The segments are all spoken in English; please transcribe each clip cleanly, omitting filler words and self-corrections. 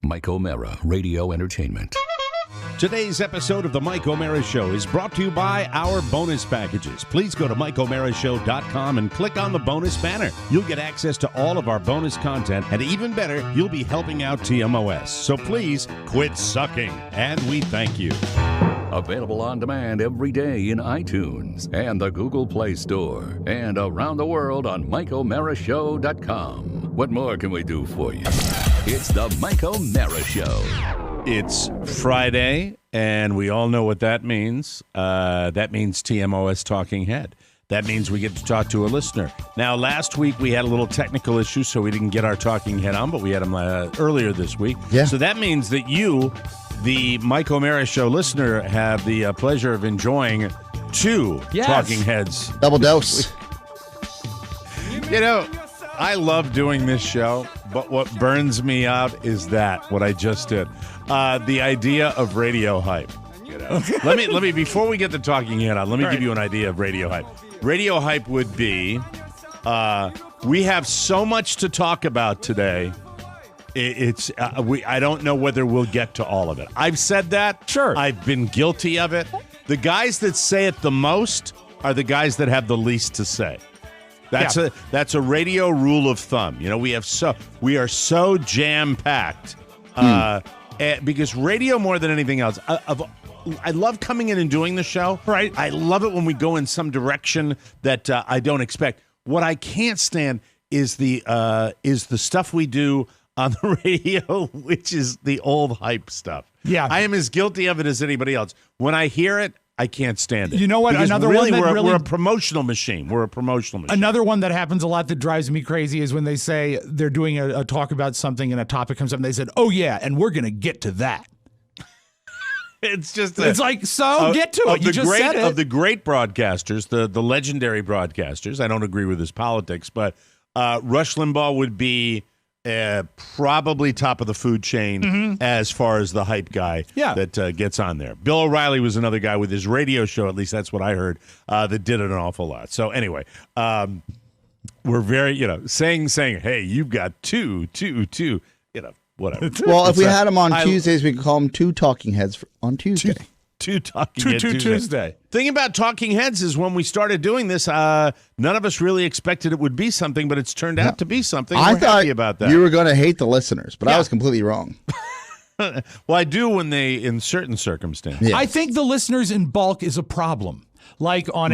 Mike O'Mara, Radio Entertainment. Today's episode of the Mike O'Mara Show is brought to you by our bonus packages. Please go to MikeO'MaraShow.com and click on the bonus banner. You'll get access to all of our bonus content, and even better, you'll be helping out TMOS. So please quit sucking, and we thank you. Available on demand every day in iTunes and the Google Play Store, and around the world on MikeO'MaraShow.com. What more can we do for you? It's the Mike O'Mara Show. It's Friday, and we all know what that means. That means TMOS Talking Head. That means we get to talk to a listener. Now, last week we had a little technical issue, so we didn't get our Talking Head on, but we had him earlier this week. Yeah. So that means that you, the Mike O'Mara Show listener, have the pleasure of enjoying two Talking Heads. Double dose. You know, I love doing this show, but what burns me out is what I just did. The idea of radio hype. You know? Let me before we get the Talking Head on, let me give you an idea of radio hype. Radio hype would be, we have so much to talk about today. I don't know whether we'll get to all of it. I've said that. Sure. I've been guilty of it. The guys that say it the most are the guys that have the least to say. That's a radio rule of thumb. You know, we are so jam-packed because radio, more than anything else, I love coming in and doing the show. Right. I love it when we go in some direction that I don't expect. What I can't stand is the stuff we do on the radio, which is the old hype stuff. Yeah. I am as guilty of it as anybody else. When I hear it, I can't stand it. You know what? Because we're a Another promotional machine. We're a promotional machine. Another one that happens a lot that drives me crazy is when they say they're doing a talk about something and a topic comes up and they said, "Oh yeah, and we're going to get to that." It's just it's like, get to it. You just said it. Of the great broadcasters, the legendary broadcasters. I don't agree with his politics, but Rush Limbaugh would be probably top of the food chain as far as the hype guy that gets on there. Bill O'Reilly was another guy with his radio show, at least that's what I heard, that did it an awful lot. So anyway, we're very, saying, hey, you've got two, whatever. Well, if we had them on Tuesdays, we could call them two Talking Heads on Tuesday. Two Talking Heads Tuesday. Thing about Talking Heads is when we started doing this, none of us really expected it would be something, but it's turned out to be something. We're happy about that. You were going to hate the listeners, but I was completely wrong. Well, I do when in certain circumstances. Yeah. I think the listeners in bulk is a problem. Like on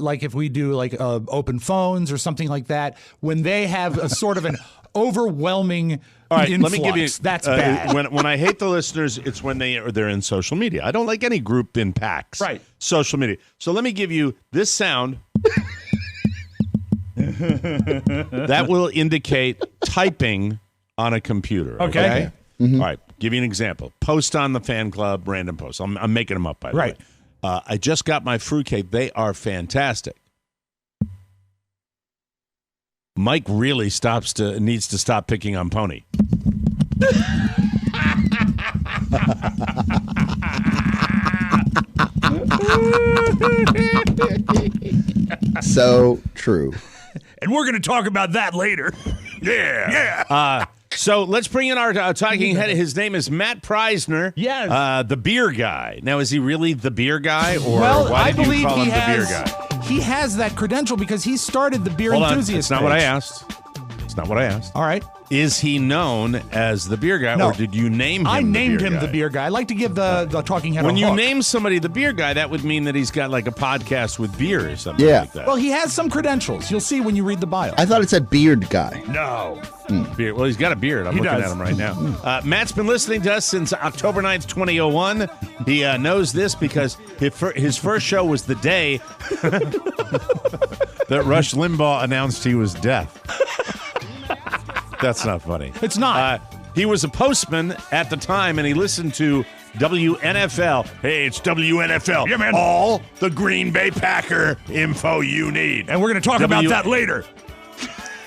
like if we do open phones or something like that, when they have a sort of an overwhelming influx, let me give you, that's bad. When I hate the listeners, it's when they're in social media. I don't like any group in packs. Right. Social media. So let me give you this sound. That will indicate typing on a computer. Okay. Mm-hmm. All right. Give you an example. Post on the fan club, random post. I'm making them up, by the way. I just got my fruitcake. They are fantastic. Mike really needs to stop picking on Pony. So true. And we're going to talk about that later. Yeah. So let's bring in our Talking Head. His name is Matt Preisner. Yes. The beer guy. Now, is he really the beer guy? Or why did you call him the beer guy? He has that credential because he started the beer enthusiast. That's not what I asked. It's not what I asked. All right. Is he known as the beer guy, or did you name him? I named him guy? the beer guy. I like to give the Talking Head when a you hook. name somebody the beer guy, that would mean that he's got like a podcast with beer or something like that. Well, he has some credentials. You'll see when you read the bio. I thought it said beard guy. No. Beard. Well, he's got a beard. I'm looking at him right now. Matt's been listening to us since October 9th, 2001. He knows this because his first show was the day that Rush Limbaugh announced he was deaf. That's not funny. It's not. He was a postman at the time, and he listened to WNFL. Hey, it's WNFL. Yeah, man. All the Green Bay Packer info you need. And we're going to talk about that later.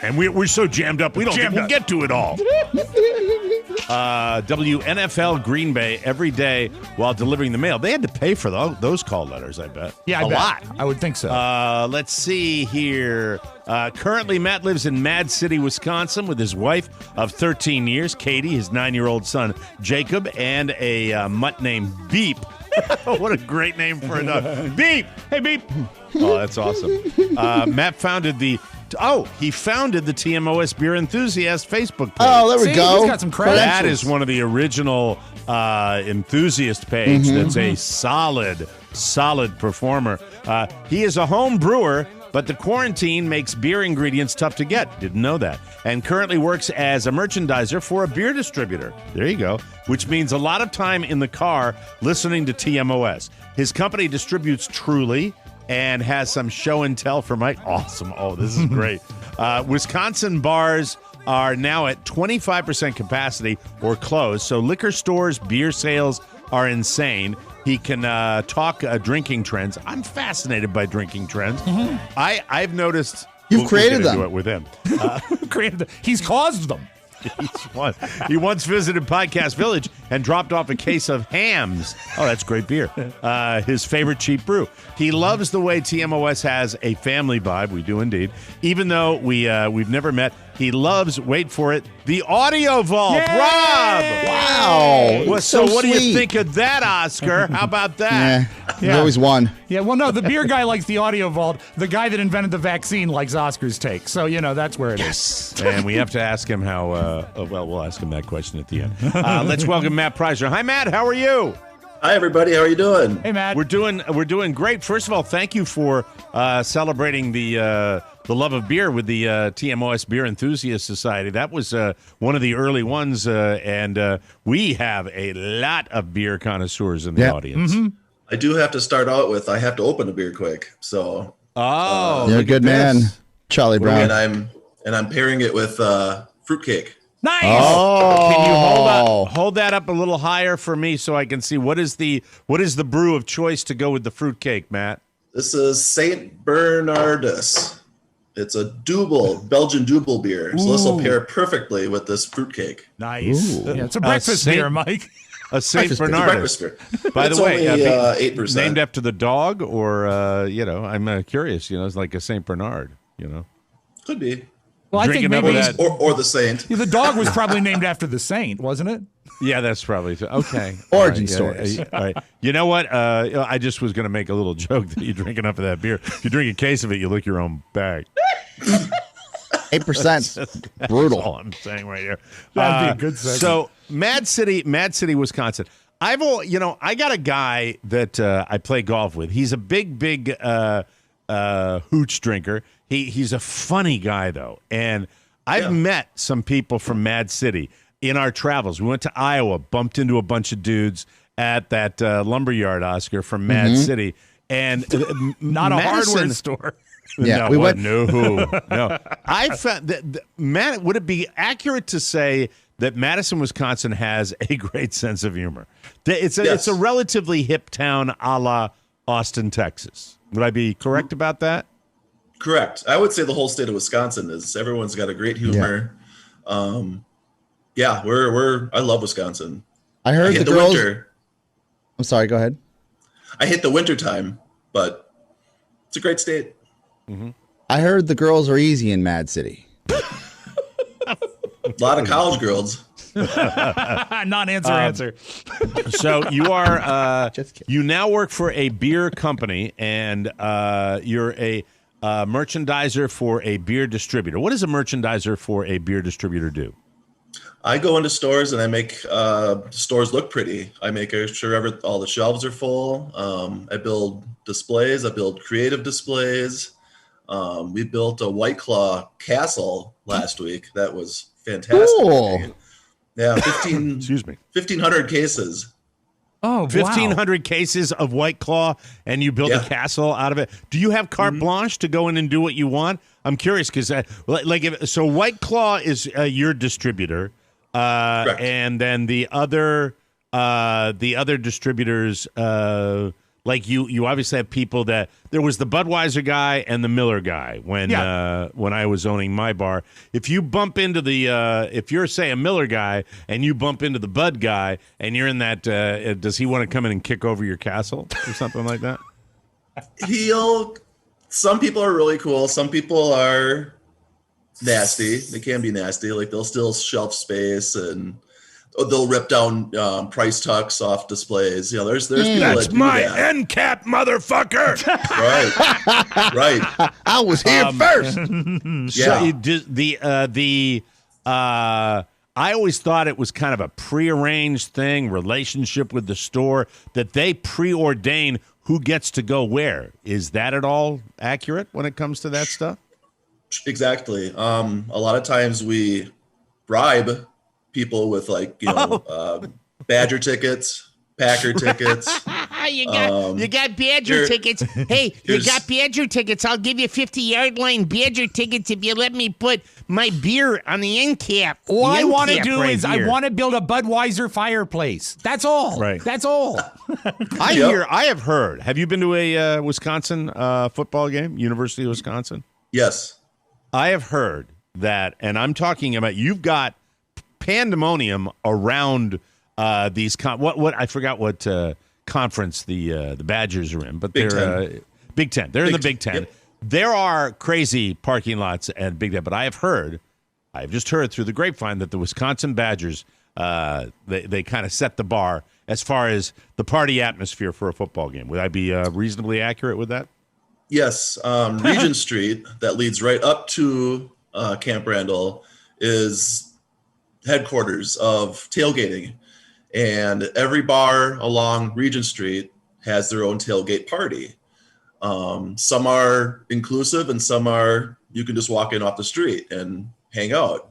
And we're so jammed up, we don't think we'll get to it all. WNFL Green Bay every day while delivering the mail. They had to pay for those call letters, I bet. Yeah, a lot. I would think so. Let's see here. Currently, Matt lives in Mad City, Wisconsin with his wife of 13 years, Katie, his 9-year-old son, Jacob, and a mutt named Beep. What a great name for a dog. Beep! Hey, Beep! Oh, that's awesome. Matt founded the TMOS Beer Enthusiast Facebook page. Oh, there we go. He's got some credits. That is one of the original enthusiast page. That's a solid performer. He is a home brewer, but the quarantine makes beer ingredients tough to get. Didn't know that. And currently works as a merchandiser for a beer distributor. There you go. Which means a lot of time in the car listening to TMOS. His company distributes Truly and has some show and tell for Mike. Awesome. Oh, this is great. Wisconsin bars are now at 25% capacity or closed. So liquor stores, beer sales are insane. He can talk drinking trends. I'm fascinated by drinking trends. I've noticed. You've created them. Do it with him. He's caused them. He once visited Podcast Village and dropped off a case of Hams. Oh, that's great beer. His favorite cheap brew. He loves the way TMOS has a family vibe. We do indeed. Even though we've never met, he loves, wait for it, the Audio Vault. Yay! Robb! Wow. Well, so what do you think of that, Oscar? How about that? There's always one. Yeah, well, no, the beer guy likes the Audio Vault. The guy that invented the vaccine likes Oscar's take. So, that's where it is. And we have to ask him how, we'll ask him that question at the end. Let's welcome Matt Preiser. Hi, Matt. How are you? Hi, everybody. How are you doing? Hey, Matt. We're doing great. First of all, thank you for celebrating the love of beer with the TMOS Beer Enthusiast Society. That was one of the early ones, and we have a lot of beer connoisseurs in the audience. I do have to start out with I have to open a beer quick. So, you're a good man, Charlie Brown. And I'm pairing it with fruitcake. Nice. Oh, can you hold that up a little higher for me so I can see what is the brew of choice to go with the fruitcake, Matt? This is Saint Bernardus. It's a Belgian double beer. So this will pair perfectly with this fruitcake. Nice. Yeah, it's a breakfast beer, Mike. A Saint Bernardus. By the way, 8%. Named after the dog, or I'm curious. It's like a Saint Bernard. Could be. Well, I think maybe or the saint. The dog was probably named after the saint, wasn't it? Yeah, that's probably okay. Origin stories. All right. You know what? I just was going to make a little joke that you drink enough of that beer. If you drink a case of it, you lick your own bag. 8%. Brutal. That's all I'm saying right here. That'd be a good segment. So Mad City, Wisconsin. I got a guy that I play golf with. He's a big hooch drinker. He's a funny guy, though. And I've met some people from Mad City in our travels. We went to Iowa, bumped into a bunch of dudes at that lumberyard, Oscar, from Mad City. And not a hardware store. Yeah, No. I found that, would it be accurate to say that Madison, Wisconsin has a great sense of humor? It's a relatively hip town a la Austin, Texas. Would I be correct about that? Correct. I would say the whole state of Wisconsin everyone's got a great humor. I love Wisconsin. I heard the girls. Winter. I'm sorry. Go ahead. I hate the winter time, but it's a great state. I heard the girls are easy in Mad City. A lot of college girls. Non-answer. So you are you now work for a beer company, and you're a merchandiser for a beer distributor. What does a merchandiser for a beer distributor do? I go into stores and I make stores look pretty. I make sure all the shelves are full. I build displays. I build creative displays. We built a White Claw castle last week. That was fantastic. Cool. Yeah, 1,500 cases. Oh, 1,500 cases of White Claw, and you built a castle out of it. Do you have carte blanche to go in and do what you want? I'm curious because, so White Claw is your distributor, and then the other distributors, like you obviously have people that there was the Budweiser guy and the Miller guy when I was owning my bar. If you bump into if you're say a Miller guy and you bump into the Bud guy and you're in that, does he want to come in and kick over your castle or something like that? Some people are really cool. Some people are nasty. They can be nasty. Like they'll steal shelf space and they'll rip down price tucks off displays. There's people that's that do my that. end cap, motherfucker. Right. I was here first. I always thought it was kind of a prearranged thing, relationship with the store, that they preordain who gets to go where. Is that at all accurate when it comes to that stuff? Exactly. A lot of times we bribe people with Badger tickets, Packer tickets. You got Badger tickets. Hey, you got Badger tickets. I'll give you 50-yard line Badger tickets if you let me put my beer on the end cap. All I want to do is I want to build a Budweiser fireplace. That's all. Right. That's all. I have heard. Have you been to a Wisconsin football game, University of Wisconsin? Yes. I have heard that, and I'm talking about you've got pandemonium around these. What I forgot what conference the Badgers are in, but they're Big Ten. They're in the Big Ten. Yep. There are crazy parking lots at Big Ten, but I've just heard through the grapevine that the Wisconsin Badgers they kind of set the bar as far as the party atmosphere for a football game. Would I be reasonably accurate with that? Yes. Regent Street that leads right up to Camp Randall is headquarters of tailgating, and every bar along Regent Street has their own tailgate party. Some are inclusive and some are you can just walk in off the street and hang out.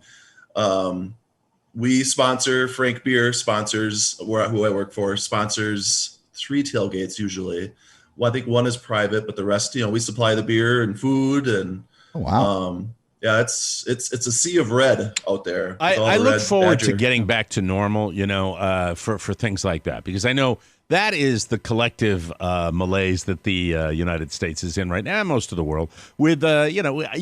We sponsor Frank Beer sponsors who I work for sponsors 3 tailgates usually. Well, I think one is private, but the rest, we supply the beer and food and yeah, it's a sea of red out there. I look forward to getting back to normal, for things like that, because I know that is the collective malaise that the United States is in right now, most of the world. With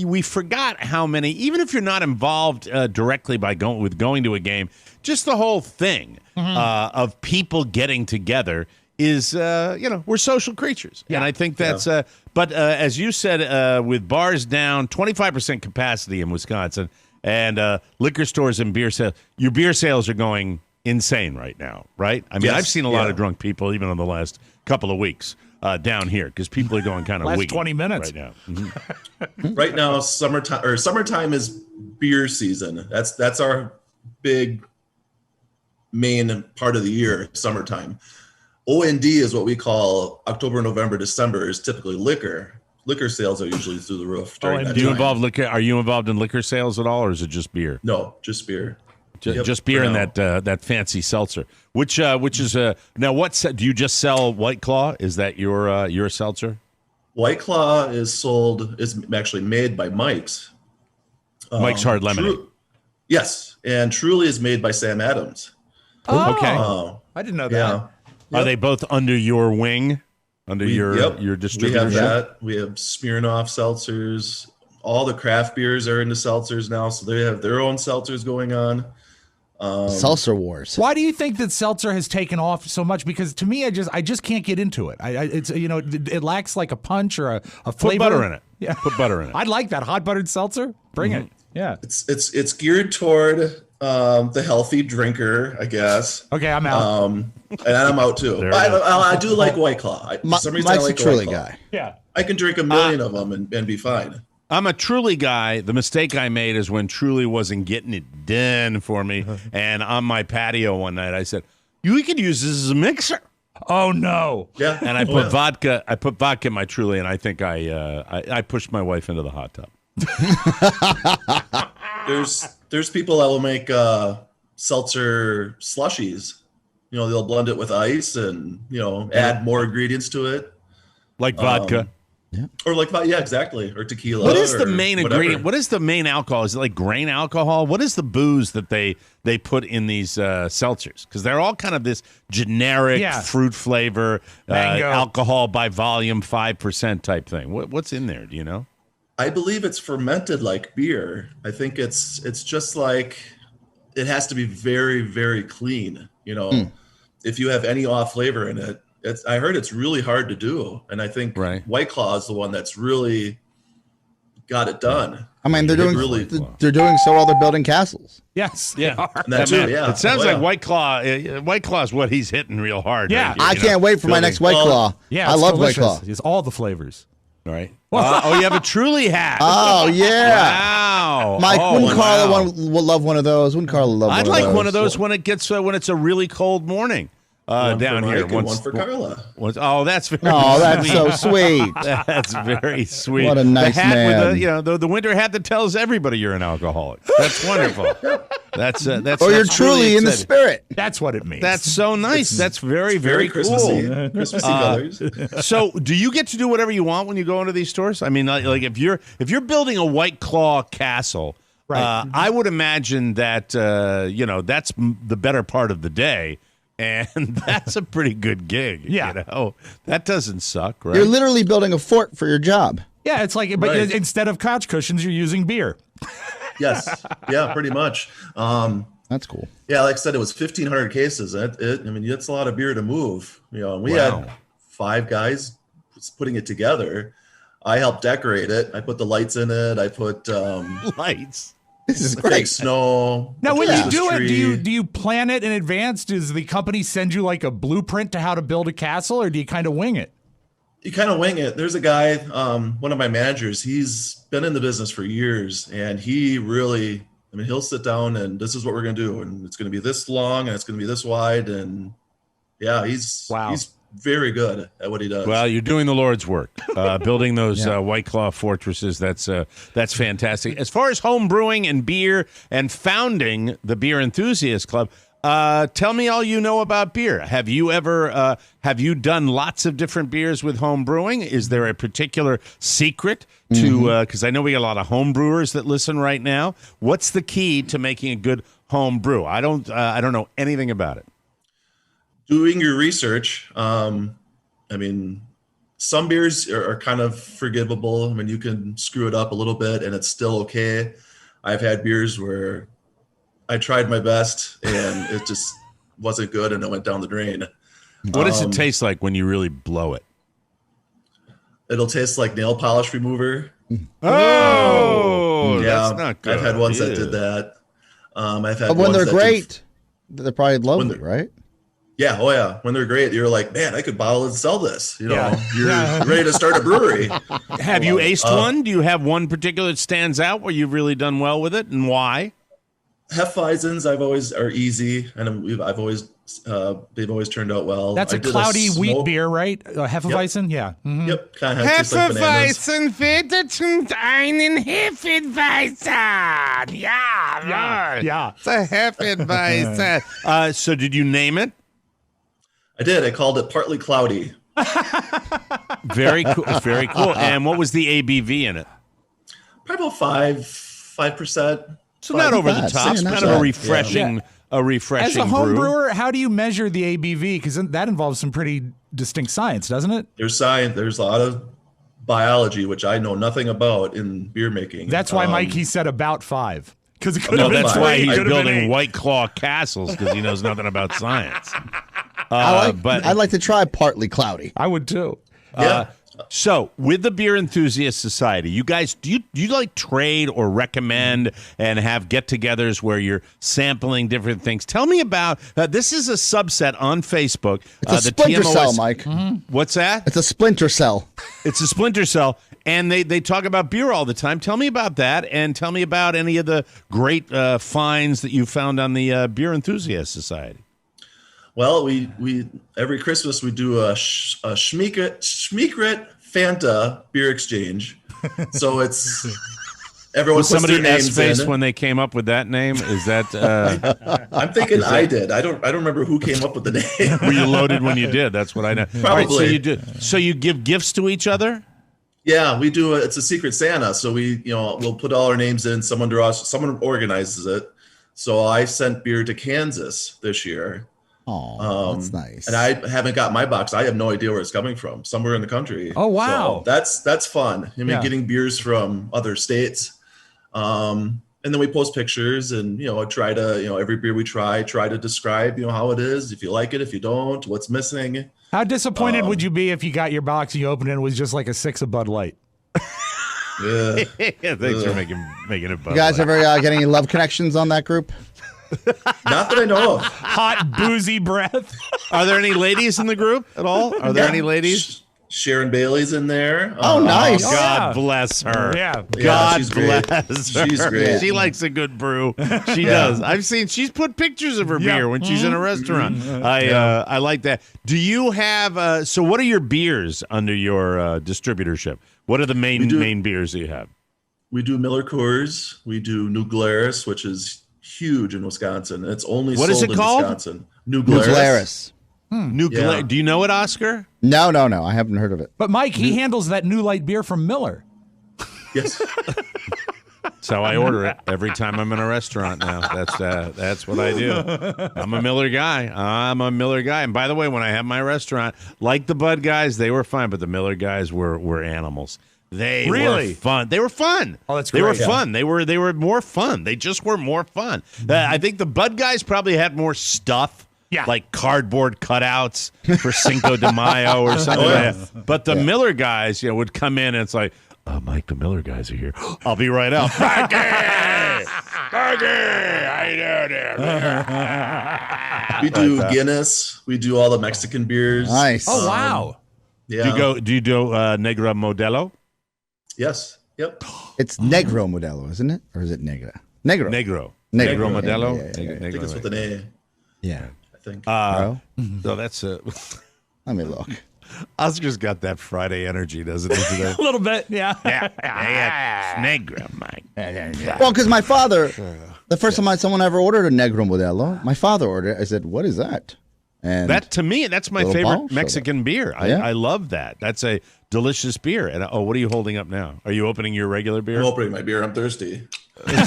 we forgot how many, even if you're not involved directly by going to a game, just the whole thing of people getting together is we're social creatures, and I think that's. But as you said, with bars down 25% capacity in Wisconsin, and liquor stores and beer sales, your beer sales are going insane right now, right? I mean, I've seen a lot of drunk people even in the last couple of weeks down here because people are going kind of last 20 minutes right now. Right now, summertime is beer season. That's our big main part of the year, summertime. OND is what we call October, November, December is typically liquor. Liquor sales are usually through the roof during that time. Are you involved in liquor sales at all, or is it just beer? No, just beer. Just beer and that fancy seltzer. Which is now what do you just sell White Claw? Is that your seltzer? White Claw is actually made by Mike's. Mike's Hard Lemonade. Yes, and Truly is made by Sam Adams. Oh, okay. I didn't know that. Yeah. Are they both under your wing? Under your distributorship? We have that. We have Smirnoff seltzers. All the craft beers are into seltzers now, so they have their own seltzers going on. Seltzer wars. Why do you think that seltzer has taken off so much? Because to me, I just can't get into it. It's it lacks like a punch or a flavor. Put butter in it. Yeah, put butter in it. I'd like that hot buttered seltzer. Bring it. Yeah, it's geared toward the healthy drinker, I guess. Okay, I'm out. And I'm out too. I do like White Claw. For some reason, I like a Truly White Claw. guy. Yeah, I can drink a million of them and be fine. I'm a Truly guy. The mistake I made is when Truly wasn't getting it done for me. And on my patio one night, I said, "We could use this as a mixer." Oh no! Yeah, and I put vodka. I put vodka in my Truly, and I think I pushed my wife into the hot tub. There's people that will make seltzer slushies. They'll blend it with ice and add more ingredients to it, like vodka. Or like, yeah, exactly. Or tequila. What is the or main whatever. ingredient? What is the main alcohol? Is it like grain alcohol? What is the booze that they put in these seltzers? Because they're all kind of this generic fruit flavor, alcohol by volume, 5% type thing. What's in there? Do you know? I believe it's fermented like beer. I think it's just like, it has to be very, very clean. You know, if you have any off flavor in it, I heard it's really hard to do. And I think White Claw is the one that's really got it done. I mean, they're doing so while they're building castles. Yes. Yeah. That too, yeah. It sounds like White Claw. White Claw is what he's hitting real hard. Yeah. Right here, I can't wait for my next White Claw. Yeah, I love delicious. White Claw. It's all the flavors. All right. You have a Truly hat. Oh, yeah. Wow. Mike, wouldn't Carla love one of those? Wouldn't Carla love I'd one of those? like one of those when it gets when it's a really cold morning. One down for here. Mike and one for Carla. That's very that's sweet. so sweet. That's very sweet. What a nice the hat man. With the winter hat that tells everybody you're an alcoholic. That's wonderful. That's or you're truly in the spirit. That's what it means. That's so nice. That's very, very Christmassy. cool. Christmassy colors. So, do you get to do whatever you want when you go into these stores? I mean, like if you're building a White Claw castle, I would imagine that that's the better part of the day. And that's a pretty good gig. Yeah. That doesn't suck, right? You're literally building a fort for your job. Yeah, it's like, but instead of couch cushions, you're using beer. Yes. Yeah, pretty much. That's cool. Yeah, like I said, it was 1,500 cases. I mean, it's a lot of beer to move. And we had 5 guys putting it together. I helped decorate it. I put the lights in it. I put lights. This is fake great. snow. Now, when you do tree. it, do you plan it in advance? Does the company send you like a blueprint to how to build a castle, or do you kind of wing it? You kind of wing it. There's a guy, one of my managers, he's been in the business for years, and he really, he'll sit down and this is what we're going to do, and it's going to be this long, and it's going to be this wide, and he's very good at what he does. Well, you're doing the Lord's work, building those White Claw fortresses. That's fantastic. As far as home brewing and beer and founding the Beer Enthusiast Club, tell me all you know about beer. Have you ever have you done lots of different beers with home brewing? Is there a particular secret to because I know we got a lot of home brewers that listen right now. What's the key to making a good home brew? I don't know anything about it. Doing your research. Some beers are kind of forgivable. You can screw it up a little bit and it's still okay. I've had beers where I tried my best and it just wasn't good and it went down the drain. What does it taste like when you really blow it? It'll taste like nail polish remover. Oh, yeah. That's not good. I've had ones that did that. I've had But when ones they're that great, they're probably lovely, right? Yeah, oh yeah. When they're great, you're like, man, I could bottle and sell this. You're ready to start a brewery. Have you aced one? Do you have one particular that stands out where you've really done well with it, and why? Hefeweizens are easy, and they've always turned out well. That's a cloudy wheat beer, right? Hefeweizen, yeah. Mm-hmm. Yep, kind of tastes like bananas. Hefeweizen wird zum einen Hefeweizen. Yeah. It's a Hefeweizen. So did you name it? I did. I called it Partly Cloudy. Very cool. Very cool. And what was the ABV in it? Probably about 5%. So not over the top. It's kind of a refreshing. A refreshing As a home brew. brewer, how do you measure the ABV? Because that involves some pretty distinct science, doesn't it? There's science. There's a lot of biology, which I know nothing about in beer making. That's why Mike, he said about 5. Because that's why he's building White Claw castles, because he knows nothing about science. I'd like to try Partly Cloudy. I would too. Yeah. So, with the Beer Enthusiast Society, you guys, do you like trade or recommend and have get-togethers where you're sampling different things? Tell me about this. Is a subset on Facebook. It's a splinter cell, Mike. Mm-hmm. What's that? It's a splinter cell. It's a splinter cell, and they talk about beer all the time. Tell me about that, and tell me about any of the great finds that you found on the Beer Enthusiast Society. Well, we every Christmas we do a Schmeekrit Fanta beer exchange. So it's everyone was puts somebody their names S-face in. when they came up with that name? Is that? I'm thinking I did. I don't remember who came up with the name. Were you loaded when you did? That's what I know. Probably. All right, so you do. So you give gifts to each other? Yeah, we do. It's a Secret Santa, so we'll put all our names in. Someone organizes it. So I sent beer to Kansas this year. Oh, that's nice. And I haven't got my box. I have no idea where it's coming from. Somewhere in the country. Oh wow, so that's fun. I mean, getting beers from other states. And then we post pictures, and I try to every beer we try to describe how it is. If you like it, if you don't, what's missing. How disappointed would you be if you got your box and you opened it and it was just like a 6 of Bud Light? Yeah, thanks for making it Bud You guys Light. ever get any love connections on that group? Not that I know of. Hot boozy breath. Are there any ladies in the group at all? Are there any ladies? Sharon Bailey's in there. Oh, nice. God bless her. Yeah. God she's great. bless her. She's great. She likes a good brew. She does. I've seen she's put pictures of her beer when she's in a restaurant. I like that. Do you have so what are your beers under your distributorship? What are the main beers that you have? We do Miller Coors. We do New Glarus, which is huge in Wisconsin. It's only what sold is it in called? Wisconsin. New Glarus. Do you know it, Oscar? No. I haven't heard of it. But Mike, he handles that New Light beer from Miller. Yes. That's how I order it every time I'm in a restaurant now. That's what I do. I'm a Miller guy. And by the way, when I have my restaurant, like the Bud guys, they were fine, but the Miller guys were animals. They were fun. They were fun. Oh, that's great. They were fun. They were more fun. They just were more fun. I think the Bud guys probably had more stuff. Yeah. Like cardboard cutouts for Cinco de Mayo or something like that. But the Miller guys, would come in and it's like, Mike, the Miller guys are here. I'll be right out. Mikey! How you doing? We do Guinness. We do all the Mexican beers. Nice. Oh, wow. Yeah. Do you do Negra Modelo? Yes. Yep. It's Negro Modelo, isn't it? Or is it Negra? Negro. Negro Yeah. Modelo? I think it's with an A. Yeah. I think. So that's Let me look. Oscar's got that Friday energy, doesn't he? Today? A little bit, yeah. Negra, Mike. Well, because my father, the first time someone ever ordered a Negro Modelo, my father ordered it. I said, "What is that?" And that to me, that's my favorite Mexican beer. Yeah. I love that. That's a delicious beer. And what are you holding up now? Are you opening your regular beer? I'm opening my beer. I'm thirsty. And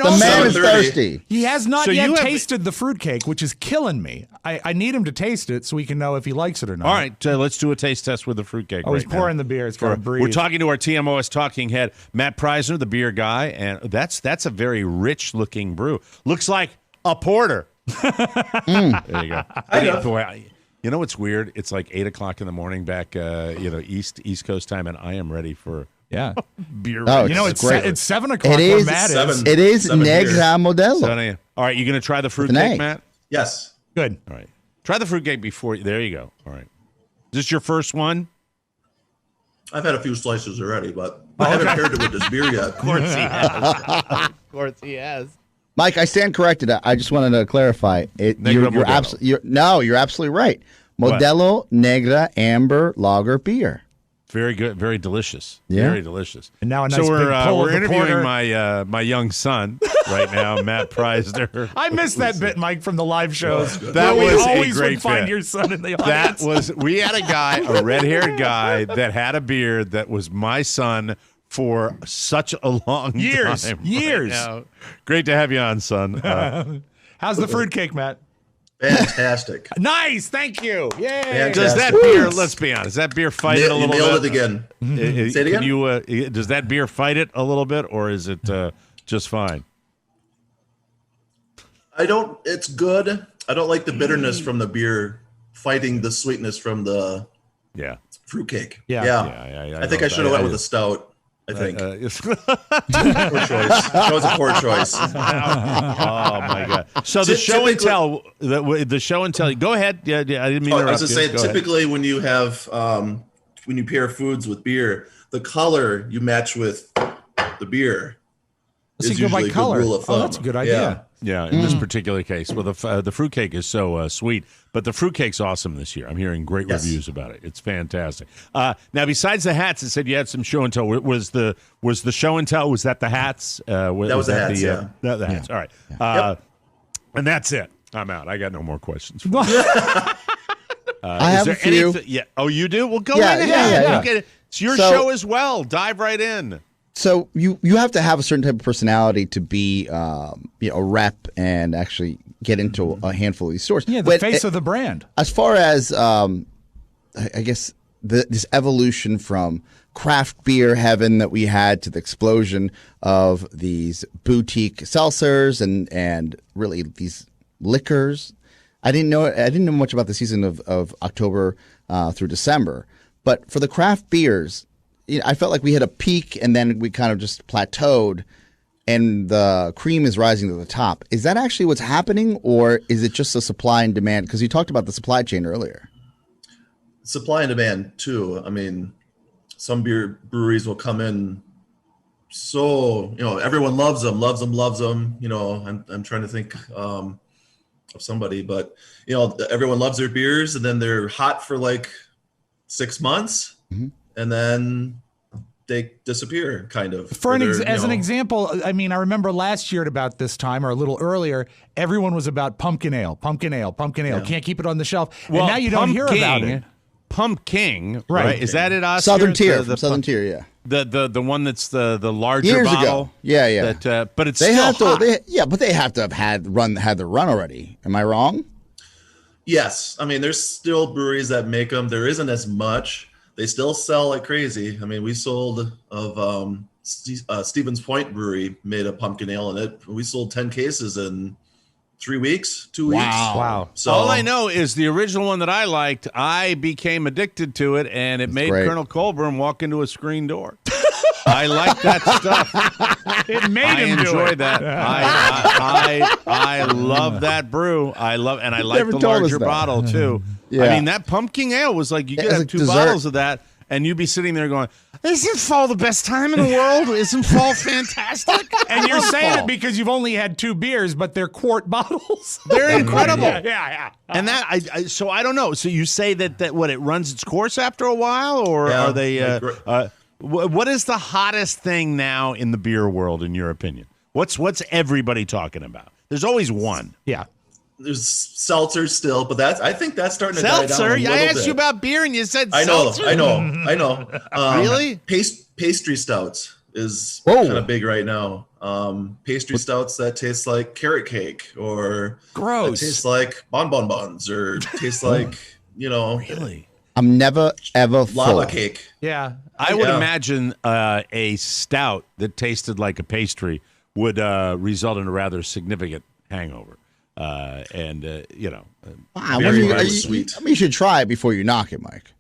the man is thirsty. He has not yet tasted the fruitcake, which is killing me. I need him to taste it so we can know if he likes it or not. All right, let's do a taste test with the fruitcake. He's pouring the beer. It's got to breathe. We're talking to our TMOS Talking Head, Matt Preisner, the beer guy, and that's a very rich-looking brew. Looks like a porter. There you go. Boy, you know what's weird? It's like 8 o'clock in the morning back, East Coast time, and I am ready for beer. Oh, it's great. It's 7 o'clock. It is. Matt It is Negra Modelo. 7 a.m. All right, you going to try the fruitcake, Matt? Yes. Good. All right. Try the fruitcake before. There you go. All right. Is this your first one? I've had a few slices already, but I haven't paired it with this beer yet. Of course he has. Of course he has. Mike, I stand corrected. I just wanted to clarify. You're absolutely right. Modelo Negra Amber Lager beer. Very good, very delicious. Yeah. Very delicious. And now a nice we're big pull of the interviewing porter. my young son right now, Matt Preisner. I missed that bit, Mike, from the live shows. That where was we a always great would find bit. your son in the audience. We had a guy, a red-haired guy that had a beard that was my son for such a long time. Years. Right now. Great to have you on, son. How's the fruitcake, Matt? Fantastic. Nice, thank you. Yay. Fantastic. Does that beer, let's be honest, that beer fight it a little nailed bit? it again. Say it again? Does that beer fight it a little bit, or is it just fine? It's good. I don't like the bitterness from the beer fighting the sweetness from the fruitcake. Yeah. I think I should have went with a stout. I think. Poor choice. That was a poor choice. Oh my god! So the show and tell, the show and tell. Go ahead. Yeah, I didn't mean to interrupt. I was just saying, Go typically ahead. when you have when you pair foods with beer, the color you match with the beer is you go by usually a color. good rule of thumb. Oh, that's a good idea. Yeah, in this particular case, well, the fruitcake is so sweet, but the fruitcake's awesome this year. I'm hearing great reviews about it. It's fantastic. Now, besides the hats, it said you had some show and tell. Was the show and tell? Was that the hats? That was the hats. The hats. All right. And that's it. I'm out. I got no more questions. I have a few. Yeah. Oh, you do? Well, go right ahead. Yeah. Okay. It's your show as well. Dive right in. So you have to have a certain type of personality to be a rep and actually get into a handful of these stores. Yeah, the face of the brand. As far as I guess this evolution from craft beer heaven that we had to the explosion of these boutique seltzers and really these liquors. I didn't know much about the season of October through December, but for the craft beers, I felt like we hit a peak and then we kind of just plateaued, and the cream is rising to the top. Is that actually what's happening, or is it just a supply and demand? Because you talked about the supply chain earlier. Supply and demand too. I mean, some beer breweries will come in, so everyone loves them. I'm trying to think of somebody, but everyone loves their beers, and then they're hot for like 6 months. Mm-hmm. And then they disappear, kind of. As an example, I mean, I remember last year at about this time, or a little earlier, everyone was about pumpkin ale. Yeah. Can't keep it on the shelf. Well, and now you don't hear about it. Pumpkin, right? Is that it, Oscar? Southern Tier, Southern Tier, yeah. The one that's the larger years bottle. Ago. Yeah. But it's still hot. But they have to have had the run already. Am I wrong? Yes. I mean, there's still breweries that make them. There isn't as much. They still sell like crazy. I mean, we sold Stevens Point Brewery made a pumpkin ale, and we sold 10 cases in 3 weeks, 2 weeks. Wow. So all I know is the original one that I liked, I became addicted to it, and it made great. Colonel Colburn walk into a screen door. I like that stuff. It made him do it. I enjoy that. I love that brew. I like the larger bottle too. Yeah. I mean, that pumpkin ale was like you could have 2 bottles of that, and you'd be sitting there going, "Isn't fall the best time in the world? Isn't fall fantastic?" And you're saying it because you've only had 2 beers, but they're quart bottles. They're incredible. Yeah. And that so I don't know. So you say that what, it runs its course after a while, or are they? What is the hottest thing now in the beer world, in your opinion? What's everybody talking about? There's always one. Yeah. There's seltzer still, but I think that's starting to die down a little bit. I asked you about beer and you said seltzer. I know. Really? Pastry stouts is kind of big right now. Pastry stouts that taste like carrot cake, or gross, taste like bonbons, or taste like Really? I'm never ever lava cake. Yeah, I would imagine a stout that tasted like a pastry would result in a rather significant hangover. I mean, you should try it before you knock it, Mike.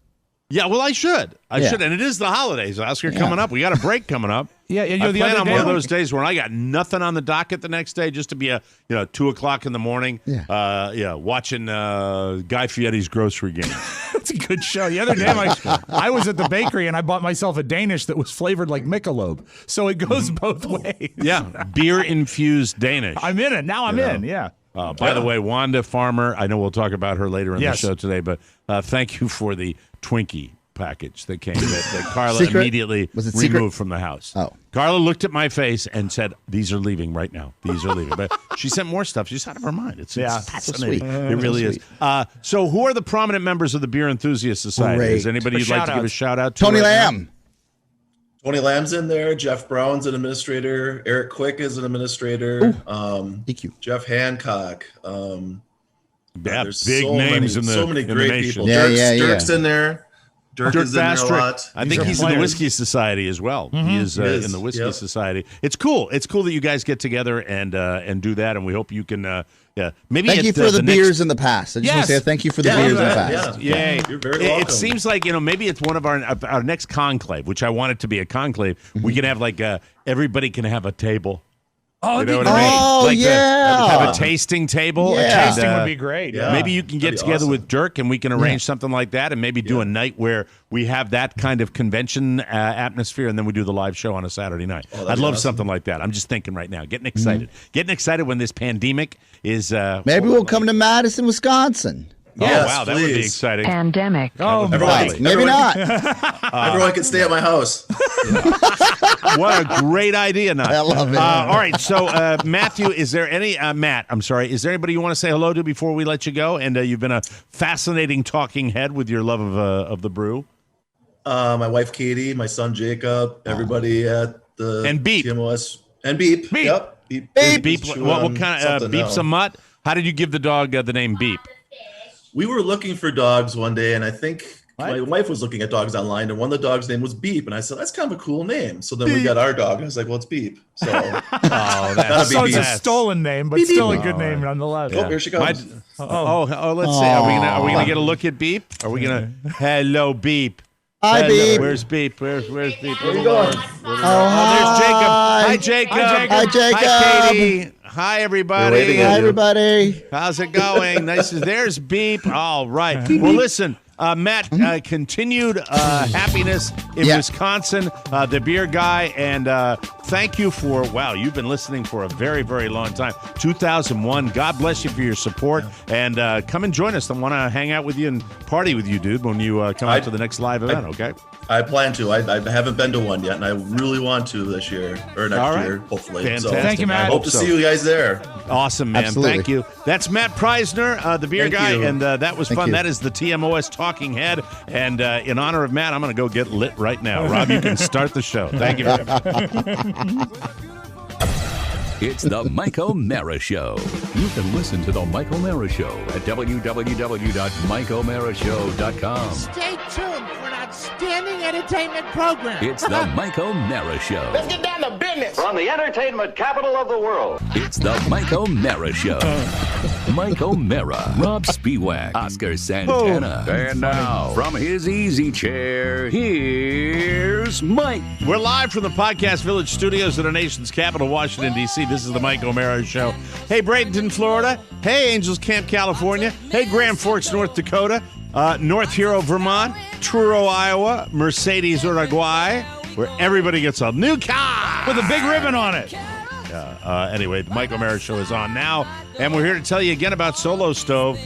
Yeah, well, I should. I should. And it is the holidays, Oscar, coming up. We got a break coming up. I plan on one of those days where I got nothing on the docket the next day, just to be 2:00 in the morning, watching Guy Fieri's grocery game. That's a good show. The other day, I was at the bakery and I bought myself a Danish that was flavored like Michelob. So it goes both ways. Yeah, beer-infused Danish. I'm in it. Now I'm in, yeah. By the way, Wanda Farmer, I know we'll talk about her later in the show today, but thank you for the Twinkie package that came that Carla immediately removed from the house. Oh. Carla looked at my face and said, "These are leaving right now. These are leaving." But she sent more stuff. She's out of her mind. It's fascinating. So it really is. So who are the prominent members of the Beer Enthusiast Society? Great. Is anybody you'd like to give a shout out to? Tony Lamb. Tony Lamb's in there. Jeff Brown's an administrator. Eric Quick is an administrator. EQ. Jeff Hancock. There's big names in the so many great people. Dirk's in there. Dirk is in there a lot. I think he's in the Whiskey Society as well. Mm-hmm. He is in the Whiskey Society. It's cool. It's cool that you guys get together and do that, and we hope you can maybe thank you for the beers in the past. I just want to say thank you for the beers in the past. Yeah. You're very welcome. It seems like maybe it's one of our next conclave, which I want it to be a conclave. Mm-hmm. We can have everybody can have a table. Oh, you know what I mean? Have a tasting table. Yeah. Tasting would be great. Yeah. Maybe you can get together with Dirk and we can arrange something like that, and maybe do a night where we have that kind of convention atmosphere, and then we do the live show on a Saturday night. I'd love something like that. I'm just thinking right now, getting excited. Getting excited when this pandemic is. Maybe we'll come to Madison, Wisconsin. Yes, wow, that would be exciting. Pandemic. Oh, maybe not. Everyone can stay at my house. What a great idea, Nut. I love it. All right, so Matthew, is there any Matt? I'm sorry. Is there anybody you want to say hello to before we let you go? And you've been a fascinating talking head with your love of the brew. My wife Katie, my son Jacob, everybody at the and Beep. TMOS and Beep. Beep. Yep. Beep. What kind of Beep's a mutt? How did you give the dog the name Beep? We were looking for dogs one day, and I think my wife was looking at dogs online, and one of the dogs' name was Beep, and I said, that's kind of a cool name. So then we got our dog. I was like, well, it's Beep. So that's so it's a stolen name, but still a good name nonetheless. Oh, here she comes. Let's see. Are we gonna get a look at Beep? Are we gonna? Hello, Beep. Hi, Beep. Where's Beep? Where's Beep? Where are you going? There's Jacob. Hi, Jacob. Hi, Jacob. Hi, Katie. Hi, everybody. Hi, everybody. How's it going? Nice. There's Beep. All right. Well, listen, Matt, continued happiness in Wisconsin, the beer guy, and thank you for, you've been listening for a very, very long time. 2001. God bless you for your support, and come and join us. I want to hang out with you and party with you, dude, when you come out to the next live event, okay? I plan to. I haven't been to one yet, and I really want to this year or next year, hopefully. Fantastic. So thank you, Matt. I hope to see you guys there. Awesome, man. Absolutely. Thank you. That's Matt Preisner, the beer guy, and that was fun. You. That is the TMOS Talking Head, and in honor of Matt, I'm going to go get lit right now. Rob, you can start the show. Thank you very much. It's the Mike O'Mara Show. You can listen to the Mike O'Mara Show at www.mikeomarashow.com. Stay tuned for an outstanding entertainment program. It's the Mike O'Mara Show. Let's get down to business. From the entertainment capital of the world. It's the Mike O'Mara Show. Mike O'Mara, Robb Spiewak, Oscar Santana. And now, from his easy chair, here's Mike. We're live from the Podcast Village studios at our nation's capital, Washington, D.C. This is the Mike O'Mara Show. Hey, Bradenton, Florida. Hey, Angels Camp, California. Hey, Grand Forks, North Dakota. North Hero, Vermont. Truro, Iowa. Mercedes, Uruguay, where everybody gets a new car with a big ribbon on it. Anyway, the Mike O'Mara Show is on now, and we're here to tell you again about Solo Stove.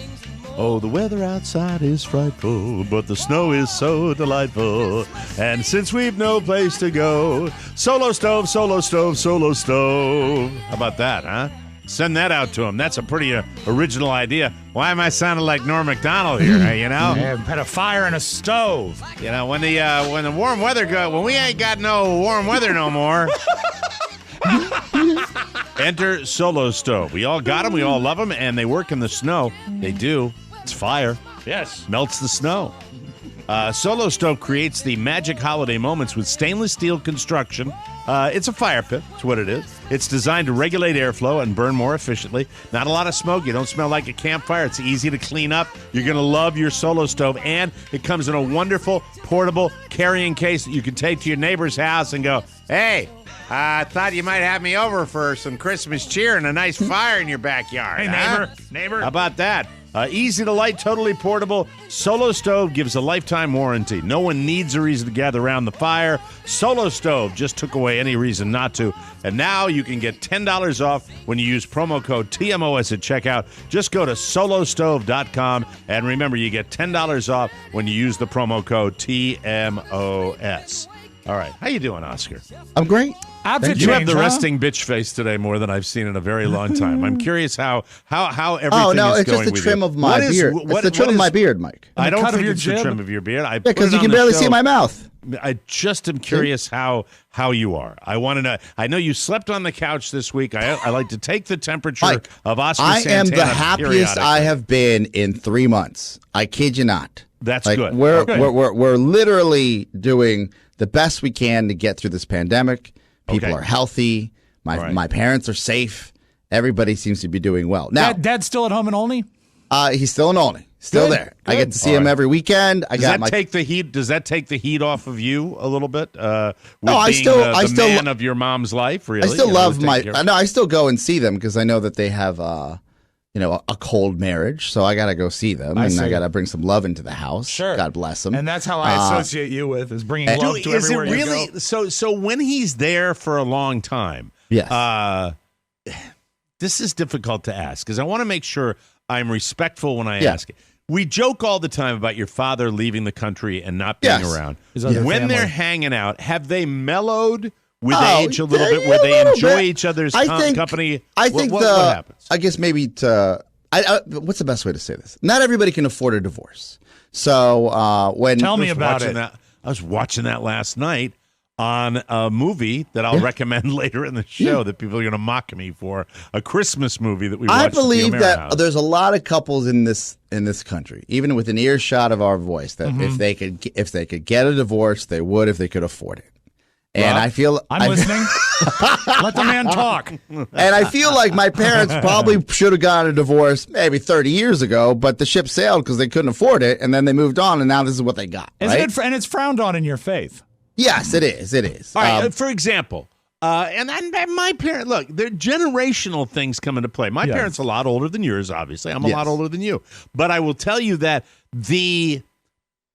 Oh, the weather outside is frightful, but the snow is so delightful. And since we've no place to go, Solo Stove, Solo Stove, Solo Stove. How about that, huh? Send that out to him. That's a pretty original idea. Why am I sounding like Norm Macdonald here, you know? Yeah, had a fire and a stove. You know, when the warm weather when we ain't got no warm weather no more. Enter Solo Stove. We all got them. We all love them, and they work in the snow. They do. It's fire. Yes. Melts the snow. Solo Stove creates the magic holiday moments with stainless steel construction. It's a fire pit. That's what it is. It's designed to regulate airflow and burn more efficiently. Not a lot of smoke. You don't smell like a campfire. It's easy to clean up. You're going to love your Solo Stove, and it comes in a wonderful portable carrying case that you can take to your neighbor's house and go, hey, I thought you might have me over for some Christmas cheer and a nice fire in your backyard. Hey, neighbor. How about that? Easy to light, totally portable. Solo Stove gives a lifetime warranty. No one needs a reason to gather around the fire. Solo Stove just took away any reason not to. And now you can get $10 off when you use promo code TMOS at checkout. Just go to solostove.com. And remember, you get $10 off when you use the promo code TMOS. All right. How you doing, Oscar? I'm great. You have the resting bitch face today more than I've seen in a very long time. I'm curious how everything is going with you. Oh, no, it's just the trim of my beard. It's the trim of my beard, Mike. I don't think it's the trim of your beard. Yeah, because you can barely see my mouth. I just am curious how you are. I want to know. I know you slept on the couch this week. I like to take the temperature Mike, of Oscar Santana. I am the happiest I have been in 3 months. I kid you not. That's good. We're literally doing the best we can to get through this pandemic. People are healthy. My parents are safe. Everybody seems to be doing well. Now, Dad's still at home in Olney? He's still in Olney. Still there. Good. I get to see him every weekend. Does that take the heat off of you a little bit? I still man of your mom's life. Really, I still love I still go and see them because I know that they have a cold marriage, so I got to go see them, I got to bring some love into the house. Sure. God bless them. And that's how I associate you with, is bringing love to everywhere you go. So when he's there for a long time, yes. This is difficult to ask because I want to make sure I'm respectful when I ask it. We joke all the time about your father leaving the country and not being around. When they're hanging out, have they mellowed with age a little bit, where they enjoy each other's company? I think what happens? I guess maybe what's the best way to say this? Not everybody can afford a divorce. So when tell me about it. I was watching that last night on a movie that I'll recommend later in the show that people are going to mock me for, a Christmas movie that we watched. I believe at the that House. there's a lot of couples in this country, even with an earshot of our voice, that if they could get a divorce, they would if they could afford it. And Rob, I feel I'm listening. Let the man talk. And I feel like my parents probably should have gotten a divorce maybe 30 years ago, but the ship sailed because they couldn't afford it, and then they moved on, and now this is what they got. Right? And it's frowned on in your faith. Yes, it is. It is. All right, for example, and my parents, look, there are generational things come into play. My parents are a lot older than yours, obviously. I'm a lot older than you. But I will tell you that the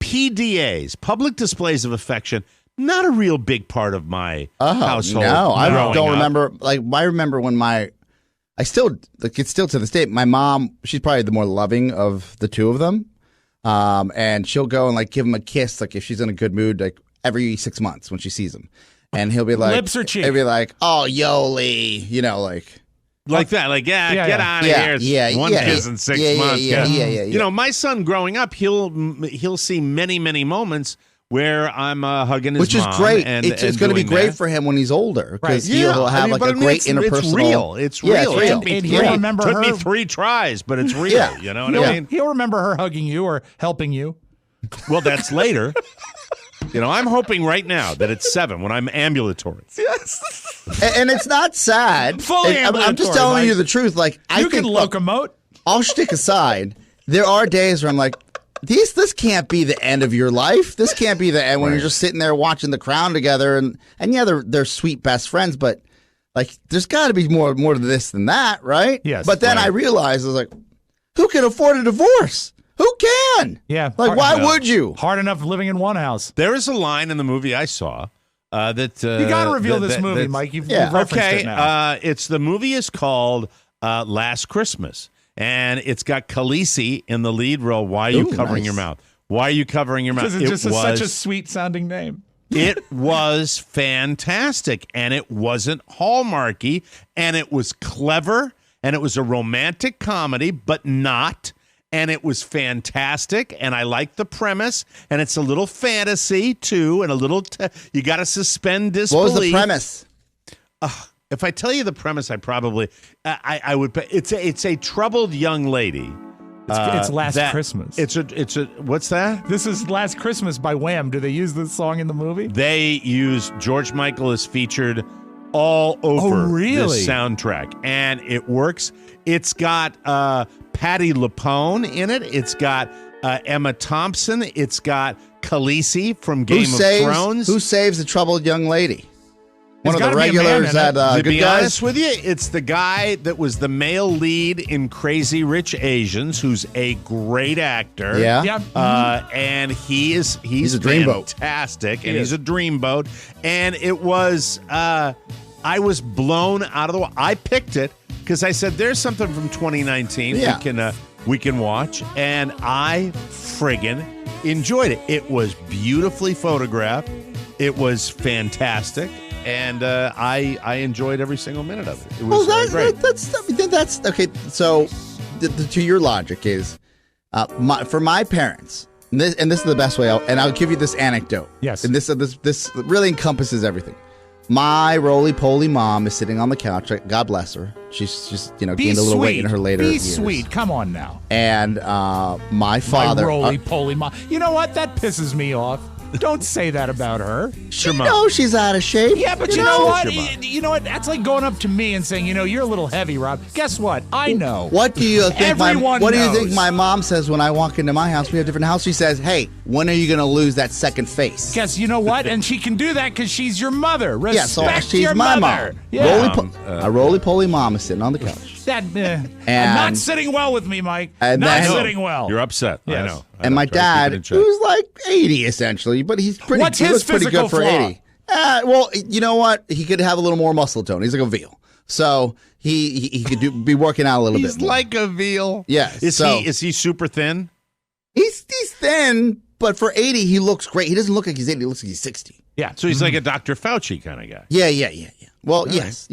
PDAs, public displays of affection, not a real big part of my household. No, I don't up. remember. Like, I remember when it's still to this day, my mom, she's probably the more loving of the two of them. And she'll go and like give him a kiss, like if she's in a good mood, like every 6 months when she sees him. And he'll be like, lips or cheek? He'll be like, oh, Yoli, like that, like get out of here. It's one kiss in 6 months. Yeah. You know, my son growing up, he'll see many, many moments where I'm hugging his which is mom. great. And it's going to be great for him when he's older because he'll have like a great interpersonal. It's real. And he'll remember took her. me 3 tries, but it's real. You know what I mean? He'll remember her hugging you or helping you. Well, that's later. I'm hoping right now that it's 7 when I'm ambulatory. Yes. And it's not sad. Fully ambulatory. I'm just telling you the truth. Like you can locomote. All shtick aside, there are days where I'm like, this can't be the end of your life. This can't be the end when you're just sitting there watching The Crown together. And yeah, they're sweet best friends, but like there's got to be more to this than that, right? Yes. But then I realized, I was like, who can afford a divorce? Who can? Yeah. Like, why would you? Hard enough living in one house. There is a line in the movie I saw that you got to reveal this movie, Mike. You've referenced it now. The movie is called Last Christmas. And it's got Khaleesi in the lead role. Why are you covering your mouth? Why are you covering your mouth? Because it's just such a sweet-sounding name. It was fantastic, and it wasn't Hallmarky, and it was clever, and it was a romantic comedy, but not. And it was fantastic, and I like the premise, and it's a little fantasy, too, and a little you got to suspend disbelief. What was the premise? If I tell you the premise, I would. It's a troubled young lady. It's Last Christmas. It's a what's that? This is Last Christmas by Wham. Do they use this song in the movie? They use George Michael is featured all over this soundtrack, and it works. It's got Patti LuPone in it. It's got Emma Thompson. It's got Khaleesi from Game of Thrones. Who saves the troubled young lady? One of the regulars at to Good be Guys? honest with you, it's the guy that was the male lead in Crazy Rich Asians, who's a great actor. Yeah. And he's a dreamboat. Fantastic, and he's a dreamboat. And it was, I was blown out of the water. I picked it because I said, there's something from 2019 we can watch, and I friggin' enjoyed it. It was beautifully photographed. It was fantastic. And I enjoyed every single minute of it. It was great. That's okay. So, to your logic is, for my parents, and this is the best way. I'll give you this anecdote. Yes. And this really encompasses everything. My Roly Poly mom is sitting on the couch. God bless her. She's just gained a little weight in her later years. Be sweet. Come on now. And my father, my Roly Poly mom. You know what? That pisses me off. Don't say that about her. She knows she's out of shape. Yeah, but you know what? You know what? That's like going up to me and saying, you're a little heavy, Rob. Guess what? I know. What do you think? Everyone what knows. do you think my mom says when I walk into my house? We have a different house. She says, "Hey, when are you going to lose that second face?" Guess you know what? And she can do that because she's your mother. Respect so she's your my mother. mom. Yeah. A Roly Poly mom is sitting on the couch. Not sitting well with me, Mike. Not sitting well. You're upset. Yes. I know. And my dad, who's like 80 essentially, but he's pretty. What's his pretty physical good for flaw? 80. Well, you know what? He could have a little more muscle tone. He's like a veal, so he could be working out a little bit. He's like a veal. Yeah. Is he super thin? He's thin, but for 80, he looks great. He doesn't look like he's 80. He looks like he's 60. Yeah. So he's like a Dr. Fauci kind of guy. Yeah. Well, yes.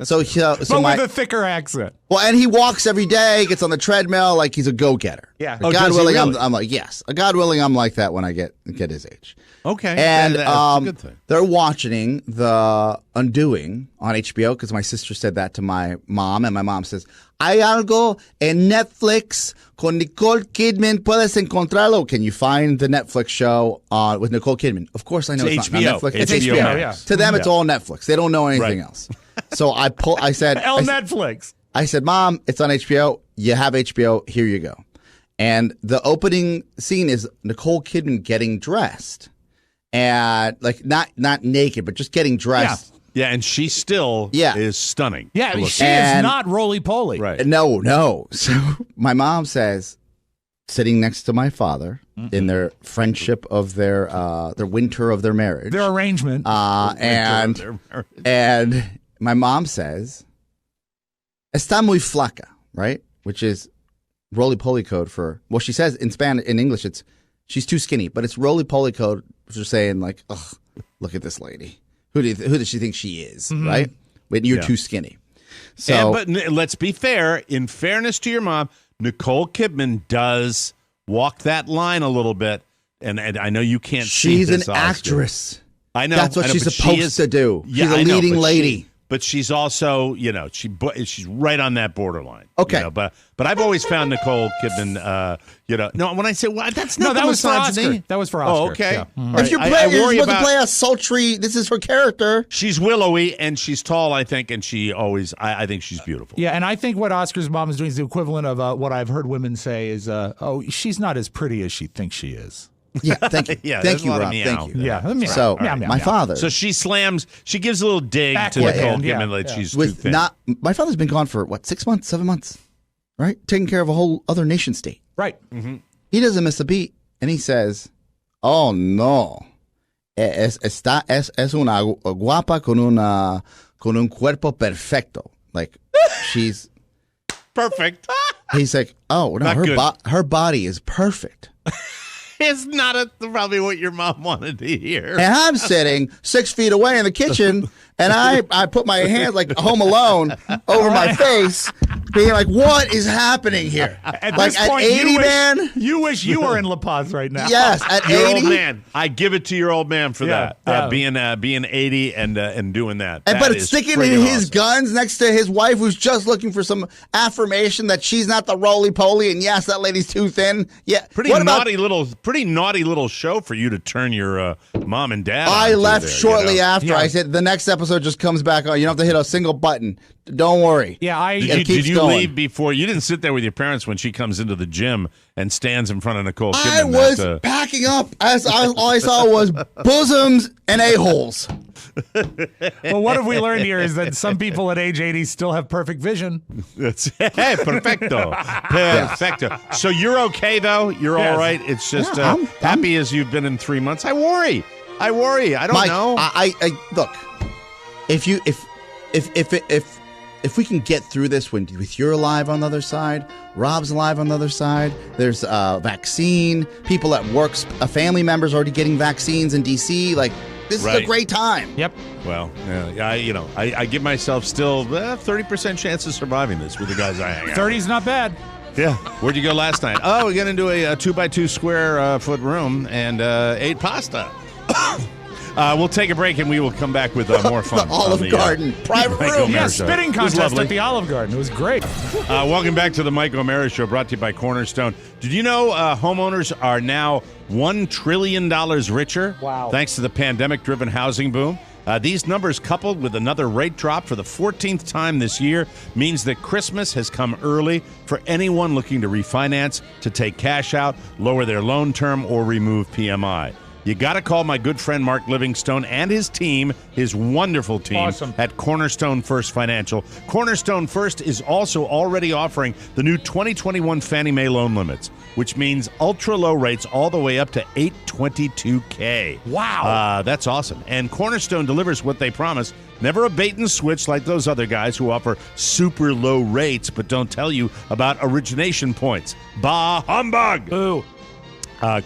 So with a thicker accent. Well, and he walks every day, gets on the treadmill like he's a go-getter. Yeah. But God willing, really? I'm like, yes. God willing, I'm like that when I get his age. Okay. And that's a good thing. they're watching The Undoing on HBO because my sister said that to my mom, and my mom says, "Hay algo en Netflix con Nicole Kidman. Puedes encontrarlo." Can you find the Netflix show with Nicole Kidman? Of course, I know it's HBO. not Netflix. It's HBO. Yeah. To them, it's all Netflix. They don't know anything else. So I said, Netflix. I said, "Mom, it's on HBO. You have HBO. Here you go." And the opening scene is Nicole Kidman getting dressed. And like not naked, but just getting dressed. Yeah, and she still is stunning. Yeah, she is not Roly Poly. Right. No. So my mom says, sitting next to my father in their friendship of their winter of their marriage. Their arrangement. And my mom says, "Está muy flaca," right? Which is Roly Poly code for, well, she says in English, it's she's too skinny, but it's Roly Poly code for saying like, ugh, look at this lady. Who does she think she is, right? When you're too skinny. So, but let's be fair. In fairness to your mom, Nicole Kidman does walk that line a little bit, and I know you can't see she's this, an actress. I know. That's what she's supposed to do. Yeah, she's a leading lady. But she's also, she's right on that borderline. Okay. But I've always found Nicole Kidman, no, when I say, well, that's not that was for misogyny. Oscar. That was for Oscar. Oh, okay. Yeah. Mm-hmm. If you're supposed to play a sultry, this is her character. She's willowy and she's tall, I think, and I think she's beautiful. Yeah, and I think what Oscar's mom is doing is the equivalent of what I've heard women say is, she's not as pretty as she thinks she is. Yeah, thank you. Yeah, thank you, a lot of Rob. meow. Thank you. Yeah. So my father. So she gives a little dig to Nicole Kidman like she's too thin. My father's been gone for 6 months, 7 months, right? Taking care of a whole other nation state. Right. Mm-hmm. He doesn't miss a beat, and he says, "Oh no, es una guapa con un cuerpo perfecto." Like she's perfect. He's like, "Oh no, her body is perfect." It's not probably what your mom wanted to hear. And I'm sitting 6 feet away in the kitchen, and I put my hands like Home Alone over my face, being like, "What is happening here?" At like this at point, 80, man. You wish you were in La Paz right now. Yes, at your 80. old man. I give it to your old man for that. Being 80 and doing that. But it's sticking in his guns next to his wife, who's just looking for some affirmation that she's not the roly poly, and yes, that lady's too thin. Yeah, pretty naughty little show for you to turn your mom and dad. I left shortly after. I said the next episode just comes back on. You don't have to hit a single button. Don't worry. Yeah, did you leave before? You didn't sit there with your parents when she comes into the gym and stands in front of Nicole Kidman. I was packing up. All I saw was bosoms and a-holes. Well, what have we learned here is that some people at age 80 still have perfect vision. Perfecto. So you're okay, though? You're all right? It's just I'm happy as you've been in 3 months. I worry. I don't know. I look, if we can get through this with you're alive on the other side, Robb's alive on the other side, there's a vaccine, people at work, family members already getting vaccines in D.C., like, this is a great time. Yep. Well, I give myself still 30% chance of surviving this with the guys I hang out 30's not bad. Yeah. Where'd you go last night? Oh, we got into a 2x2 square foot room and ate pasta. We'll take a break and we will come back with more fun. The Olive Garden. Private room. Yeah, spitting contest at the Olive Garden. It was great. Welcome back to the Mike O'Mara Show, brought to you by Cornerstone. Did you know homeowners are now $1 trillion richer? Wow. Thanks to the pandemic-driven housing boom. These numbers, coupled with another rate drop for the 14th time this year, means that Christmas has come early for anyone looking to refinance, to take cash out, lower their loan term, or remove PMI. You got to call my good friend Mark Livingstone and his team, his wonderful team, at Cornerstone First Financial. Cornerstone First is also already offering the new 2021 Fannie Mae loan limits, which means ultra-low rates all the way up to $822K. Wow. That's awesome. And Cornerstone delivers what they promise. Never a bait and switch like those other guys who offer super low rates but don't tell you about origination points. Bah humbug! Boo.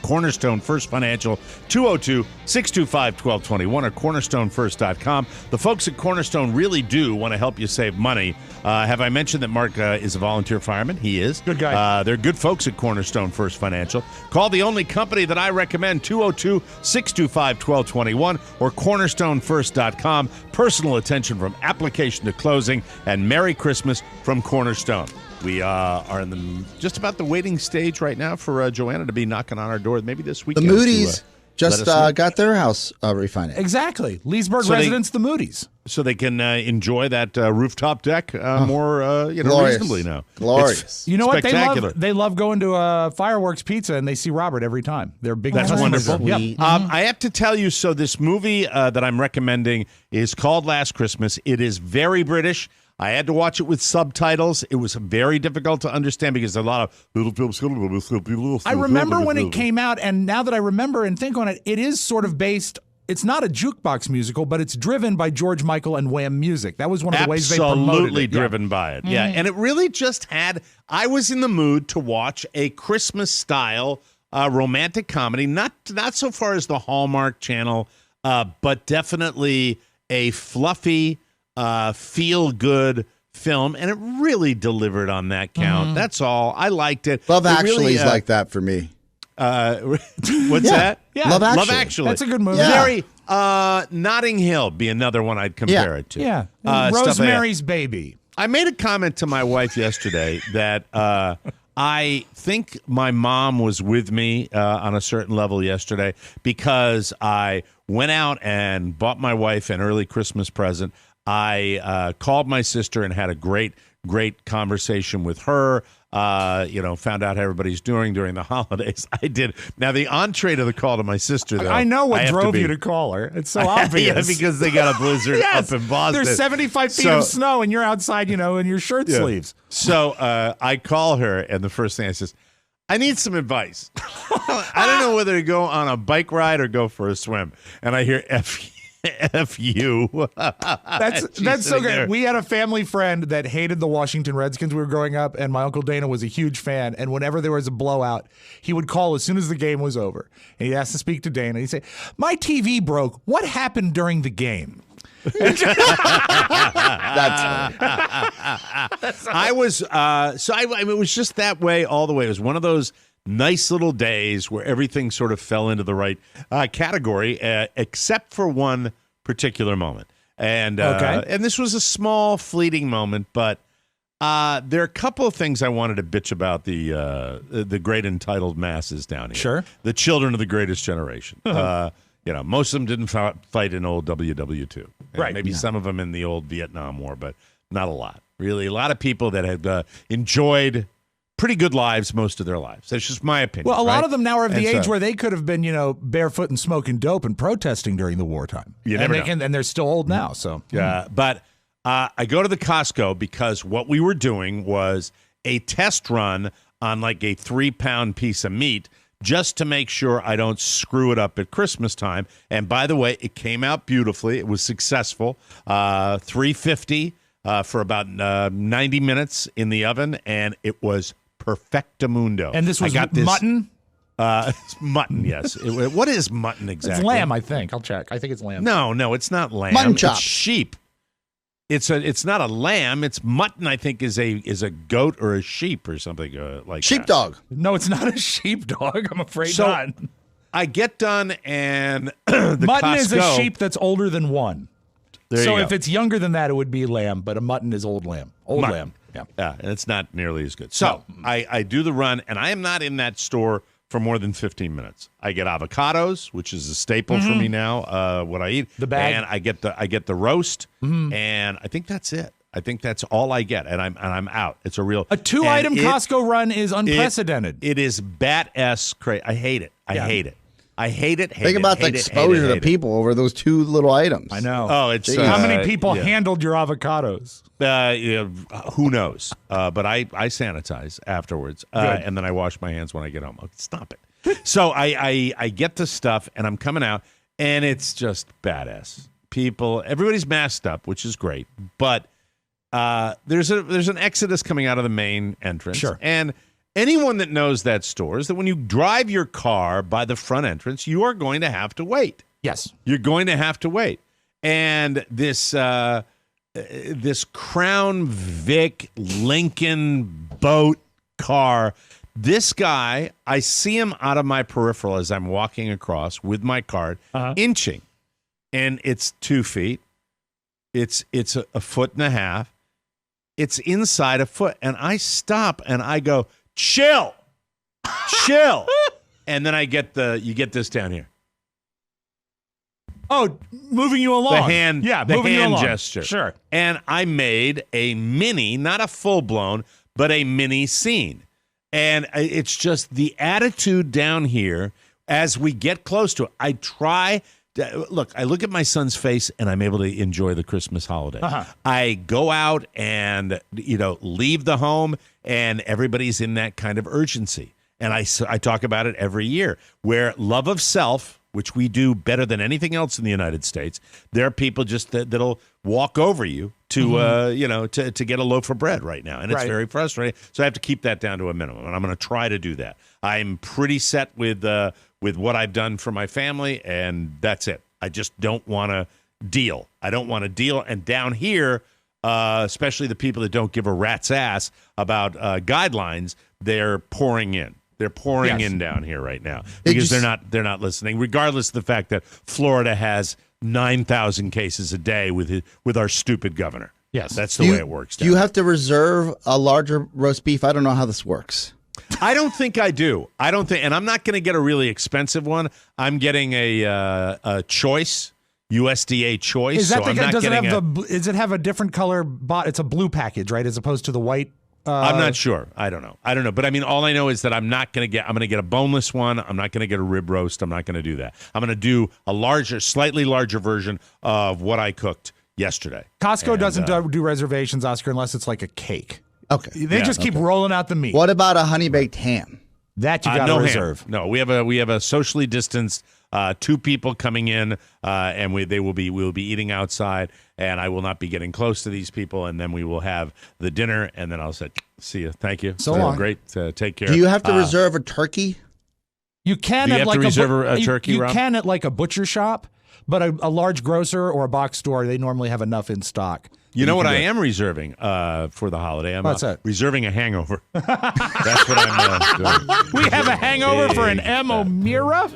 Cornerstone First Financial, 202-625-1221 or cornerstonefirst.com. The folks at Cornerstone really do want to help you save money. Have I mentioned that Mark is a volunteer fireman? He is. Good guy. They're good folks at Cornerstone First Financial. Call the only company that I recommend, 202-625-1221 or cornerstonefirst.com. Personal attention from application to closing, and Merry Christmas from Cornerstone. We are in just about the waiting stage right now for Joanna to be knocking on our door maybe this weekend. The Moody's just got their house refinanced. Exactly. Leesburg residents, the Moody's. So they can enjoy that rooftop deck more reasonably now. Glorious. You know what? They love going to Fireworks Pizza, and they see Robert every time. They're big. That's wonderful. Yep. I have to tell you, so this movie that I'm recommending is called Last Christmas. It is very British. I had to watch it with subtitles. It was very difficult to understand because there are a lot of little films. I remember when it came out, and now that I remember and think on it, it is sort of based. It's not a jukebox musical, but it's driven by George Michael and Wham music. That was one of the ways they promoted it. Absolutely driven by it. Yeah, and it really just had. I was in the mood to watch a Christmas-style romantic comedy. Not so far as the Hallmark Channel, but definitely a fluffy, feel-good film, and it really delivered on that count. That's all. I liked it. Love Actually is like that for me. What's that? Yeah. Love Actually. That's a good movie. Yeah. Very Notting Hill be another one I'd compare it to. Yeah. Rosemary's Baby. I made a comment to my wife yesterday that I think my mom was with me on a certain level yesterday because I went out and bought my wife an early Christmas present. I called my sister and had a great conversation with her. Found out how everybody's doing during the holidays. I did. Now, the entree to the call to my sister, though. I know what drove you to call her. It's so obvious. Yeah, because they got a blizzard up in Boston. There's 75 feet of snow, and you're outside, in your shirt sleeves. So I call her, and the first thing I says, I need some advice. I don't know whether to go on a bike ride or go for a swim. And I hear F you. That's so good. There. We had a family friend that hated the Washington Redskins when we were growing up, and my Uncle Dana was a huge fan. And whenever there was a blowout, he would call as soon as the game was over. And he'd ask to speak to Dana. He'd say, my TV broke. What happened during the game? That's funny. It was just that way all the way. It was one of those nice little days where everything sort of fell into the right category, except for one particular moment. And and this was a small, fleeting moment, but there are a couple of things I wanted to bitch about the great entitled masses down here. Sure. The children of the greatest generation. Most of them didn't fight in old WW2. Right. Maybe some of them in the old Vietnam War, but not a lot. Really, a lot of people that had enjoyed pretty good lives most of their lives. That's just my opinion. Well, a lot of them now are of the age where they could have been, barefoot and smoking dope and protesting during the wartime. You never know. And they're still old now. So but I go to the Costco because what we were doing was a test run on like a 3-pound piece of meat just to make sure I don't screw it up at Christmas time. And by the way, it came out beautifully. It was successful. $3.50 for about 90 minutes in the oven, and it was perfectamundo. And this was mutton? It's mutton, yes. What is mutton exactly? It's lamb, I think. I'll check. I think it's lamb. No, it's not lamb. Mutton chop. It's sheep. It's not a lamb. It's mutton. I think is a goat or a sheep or something like sheepdog. No, it's not a sheepdog. I'm afraid not. I get done and the mutton Costco, is a sheep that's older than one. So if it's younger than that, it would be lamb. But a mutton is old lamb. Lamb. Yeah, and it's not nearly as good. So I do the run, and I am not in that store for more than 15 minutes. I get avocados, which is a staple for me now. What I eat, the bag, and I get the roast, and I think that's it. I think that's all I get, and I'm out. It's a 2-item Costco run is unprecedented. It is bat-ass crazy. I hate it. I hate it. I hate it. Think about the exposure to people over those 2 little items. I know. Oh, it's how many people handled your avocados? Who knows? But I sanitize afterwards, and then I wash my hands when I get home. Stop it. So I get the stuff, and I'm coming out, and it's just badass. Everybody's masked up, which is great, but there's an exodus coming out of the main entrance, sure, and Anyone that knows that store is that when you drive your car by the front entrance, you are going to have to wait. Yes. You're going to have to wait. And this Crown Vic Lincoln boat car, this guy, I see him out of my peripheral as I'm walking across with my cart, inching. And it's 2 feet. It's a foot and a half. It's inside a foot. And I stop and I go, chill. And then you get this down here. Oh, moving you along. The hand gesture. Sure. And I made a mini, not a full-blown, but a mini scene. And it's just the attitude down here as we get close to it. I look at my son's face and I'm able to enjoy the Christmas holiday. I go out and, leave the home and everybody's in that kind of urgency. And I talk about it every year where love of self, which we do better than anything else in the United States, there are people just that'll walk over you to to get a loaf of bread right now, and it's very frustrating. So I have to keep that down to a minimum, and I'm going to try to do that. I'm pretty set with what I've done for my family, and that's it. I just don't want to deal. I don't want to deal. And down here, especially the people that don't give a rat's ass about guidelines, they're pouring in. They're pouring in down here right now because they're not listening, regardless of the fact that Florida has 9,000 cases a day with our stupid governor. Yes, that's the way it works. Do you have to reserve a larger roast beef? I don't know how this works. I don't think I do. And I'm not going to get a really expensive one. I'm getting a choice. USDA choice. Is that does it have a different color? It's a blue package, right, as opposed to the white. I'm not sure. I don't know. But I mean, all I know is that I'm going to get a boneless one. I'm not going to get a rib roast. I'm not going to do that. I'm going to do a slightly larger version of what I cooked yesterday. Costco doesn't do reservations, Oscar, unless it's like a cake. Okay. They just keep rolling out the meat. What about a honey baked ham? That you got to reserve. Ham. No, we have a socially distanced 2 people coming in, and we'll be eating outside, and I will not be getting close to these people, and then we will have the dinner, and then I'll say, see you, thank you, so long, great, take care. Do you have to reserve a turkey? You can. Do you have to reserve a turkey? You Rob? can at like a butcher shop, but a large grocer or a box store, they normally have enough in stock. You know what I am reserving for the holiday? What's that? Reserving a hangover. That's what I'm doing. We have a hangover for an M. O'Meara?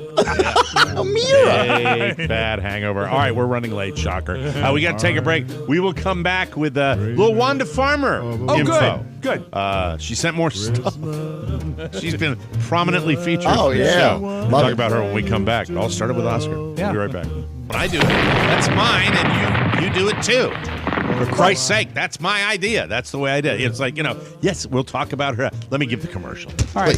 O'Meara. Big bad hangover. All right, we're running late, shocker. We got to take a break. We will come back with little Wanda Farmer info. Good. She sent more stuff. She's been prominently featured. Oh, in the yeah. show. We'll talk about her when we come back. It all started with Oscar. Yeah. We'll be right back. When I do it, that's mine, and you do it too. For Christ's sake, that's my idea. That's the way I did it. It's like, yes, we'll talk about her. Let me give the commercial. All right.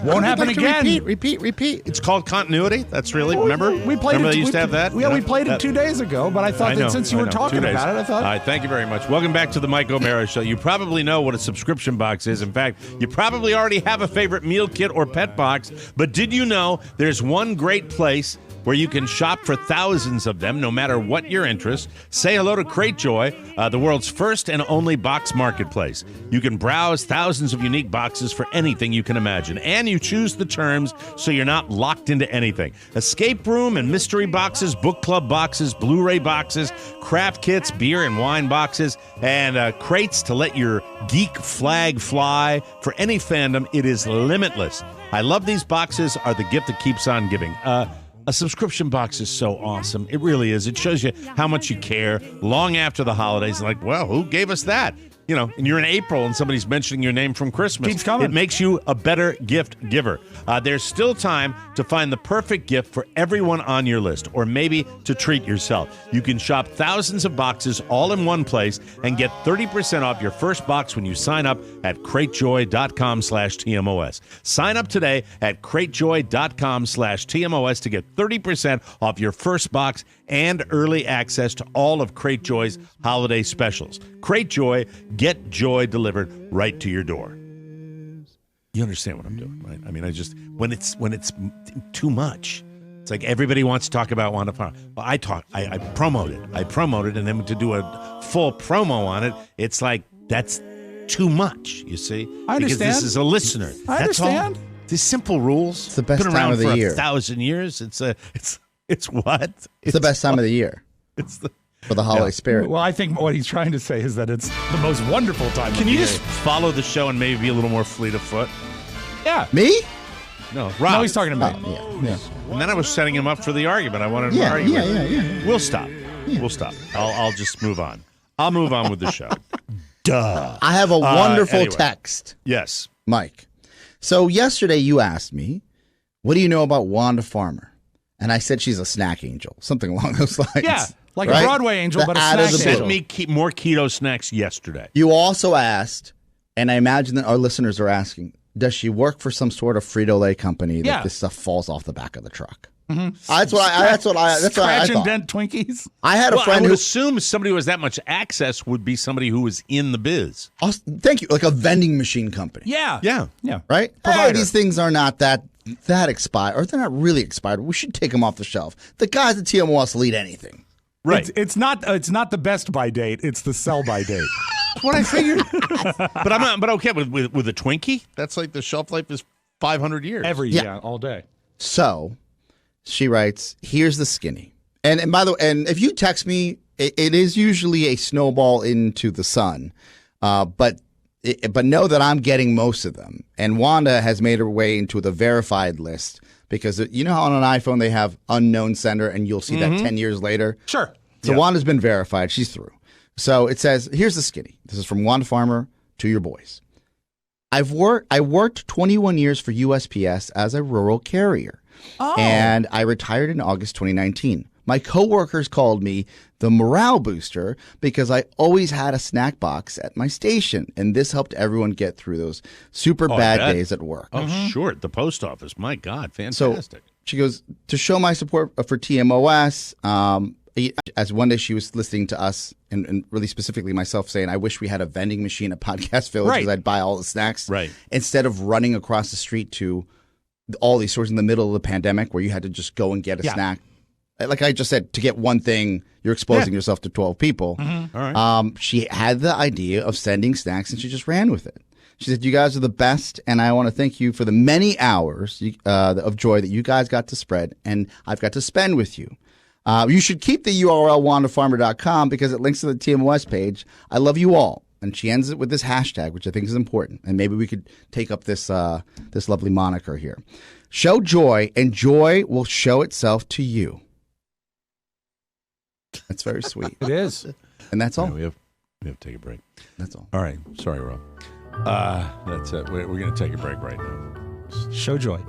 Won't happen again. Repeat. It's called continuity. That's really, remember? We played remember it. they used to have that? Yeah, we played it 2 days ago, but I thought that since you were talking about it, I thought. All right, thank you very much. Welcome back to the Mike O'Meara Show. You probably know what a subscription box is. In fact, you probably already have a favorite meal kit or pet box, but did you know there's one great place where you can shop for thousands of them, no matter what your interest? Say hello to Cratejoy, the world's first and only box marketplace. You can browse thousands of unique boxes for anything you can imagine, and you choose the terms so you're not locked into anything. Escape room and mystery boxes, book club boxes, Blu-ray boxes, craft kits, beer and wine boxes, and crates to let your geek flag fly. For any fandom, it is limitless. I love these boxes are the gift that keeps on giving. A subscription box is so awesome. It really is. It shows you how much you care long after the holidays. Like, well, who gave us that? And you're in April and somebody's mentioning your name from Christmas. Keeps coming. It makes you a better gift giver. There's still time to find the perfect gift for everyone on your list, or maybe to treat yourself. You can shop thousands of boxes all in one place and get 30% off your first box when you sign up at cratejoy.com/TMOS. Sign up today at cratejoy.com/TMOS to get 30% off your first box and early access to all of Cratejoy's holiday specials. Cratejoy, get joy delivered right to your door. You understand what I'm doing, right? I mean, when it's too much, it's like everybody wants to talk about Wanda Farmer. Well, I promoted, and then to do a full promo on it, it's like that's too much, you see. I understand. Because this is a listener. I understand. All. These simple rules. It's the best Been time around of the for year. 1,000 years. It's what? It's the best time of the year. It's the for the holiday spirit. Well, I think what he's trying to say is that it's the most wonderful time. Can you just follow the show and maybe be a little more fleet of foot? Yeah. Me? No, Rob. No, he's talking to me. Yeah. And then I was setting him up for the argument. I wanted him to argue. Yeah. We'll stop. Yeah. We'll stop. I'll just move on. I'll move on with the show. Duh. I have a wonderful anyway. text. Yes. Mike. So yesterday you asked me, what do you know about Wanda Farmer? And I said she's a snack angel, something along those lines. Yeah, like right? a Broadway angel, The but a ad of snack the angel. Sent me more keto snacks yesterday. You also asked, and I imagine that our listeners are asking, does she work for some sort of Frito-Lay company that this stuff falls off the back of the truck? Mm-hmm. That's what I Scratch and thought. dent Twinkies. I had a friend I would who assume somebody who has that much access would be somebody who is in the biz. thank you, like a vending machine company. Yeah. Yeah. Right? Hey, Provider. these things are not that expired, or they're not really expired. We should take them off the shelf. The guys at TMOS will eat anything. Right. It's not the best by date. It's the sell by date. That's what I figured. But I'm not. But okay, with a Twinkie, that's like the shelf life is 500 years. All day. So she writes, here's the skinny. And by the way, and if you text me, it is usually a snowball into the sun. But know that I'm getting most of them. And Wanda has made her way into the verified list because you know how on an iPhone they have unknown sender and you'll see that 10 years later? Sure. So Wanda's been verified. She's through. So it says, here's the skinny. This is from Wanda Farmer to your boys. I worked 21 years for USPS as a rural carrier. Oh. And I retired in August 2019. My coworkers called me the morale booster because I always had a snack box at my station, and this helped everyone get through those super bad days at work. Oh, sure. At the post office. My God. So Fantastic. she goes, to show my support for TMOS, as one day she was listening to us, and really specifically myself, saying, I wish we had a vending machine at Podcast Village because I'd buy all the snacks. Right. Instead of running across the street to all these stores in the middle of the pandemic where you had to just go and get a snack. Like I just said, to get one thing, you're exposing yourself to 12 people. Mm-hmm. All right. She had the idea of sending snacks, and she just ran with it. She said, you guys are the best, and I want to thank you for the many hours of joy that you guys got to spread, and I've got to spend with you. You should keep the URL wandafarmer.com because it links to the TMOS page. I love you all. And she ends it with this hashtag, which I think is important. And maybe we could take up this lovely moniker here. Show joy, and joy will show itself to you. That's very sweet. It is. And that's all. Yeah, we have to take a break. That's all. All right. Sorry, Rob. That's it. We're going to take a break right now. Show joy.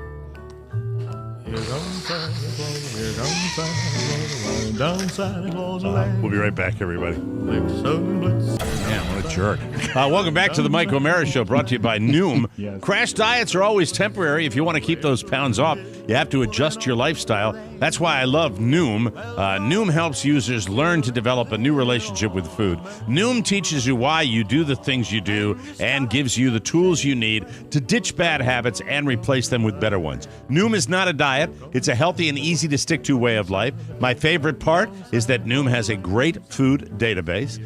We'll be right back, everybody. Man, what a jerk. Welcome back to the Mike O'Mara Show, brought to you by Noom. Yes. Crash diets are always temporary. If you want to keep those pounds off, you have to adjust your lifestyle. That's why I love Noom. Noom helps users learn to develop a new relationship with food. Noom teaches you why you do the things you do and gives you the tools you need to ditch bad habits and replace them with better ones. Noom is not a diet. It's a healthy and easy-to-stick-to way of life. My favorite part is that Noom has a great food database.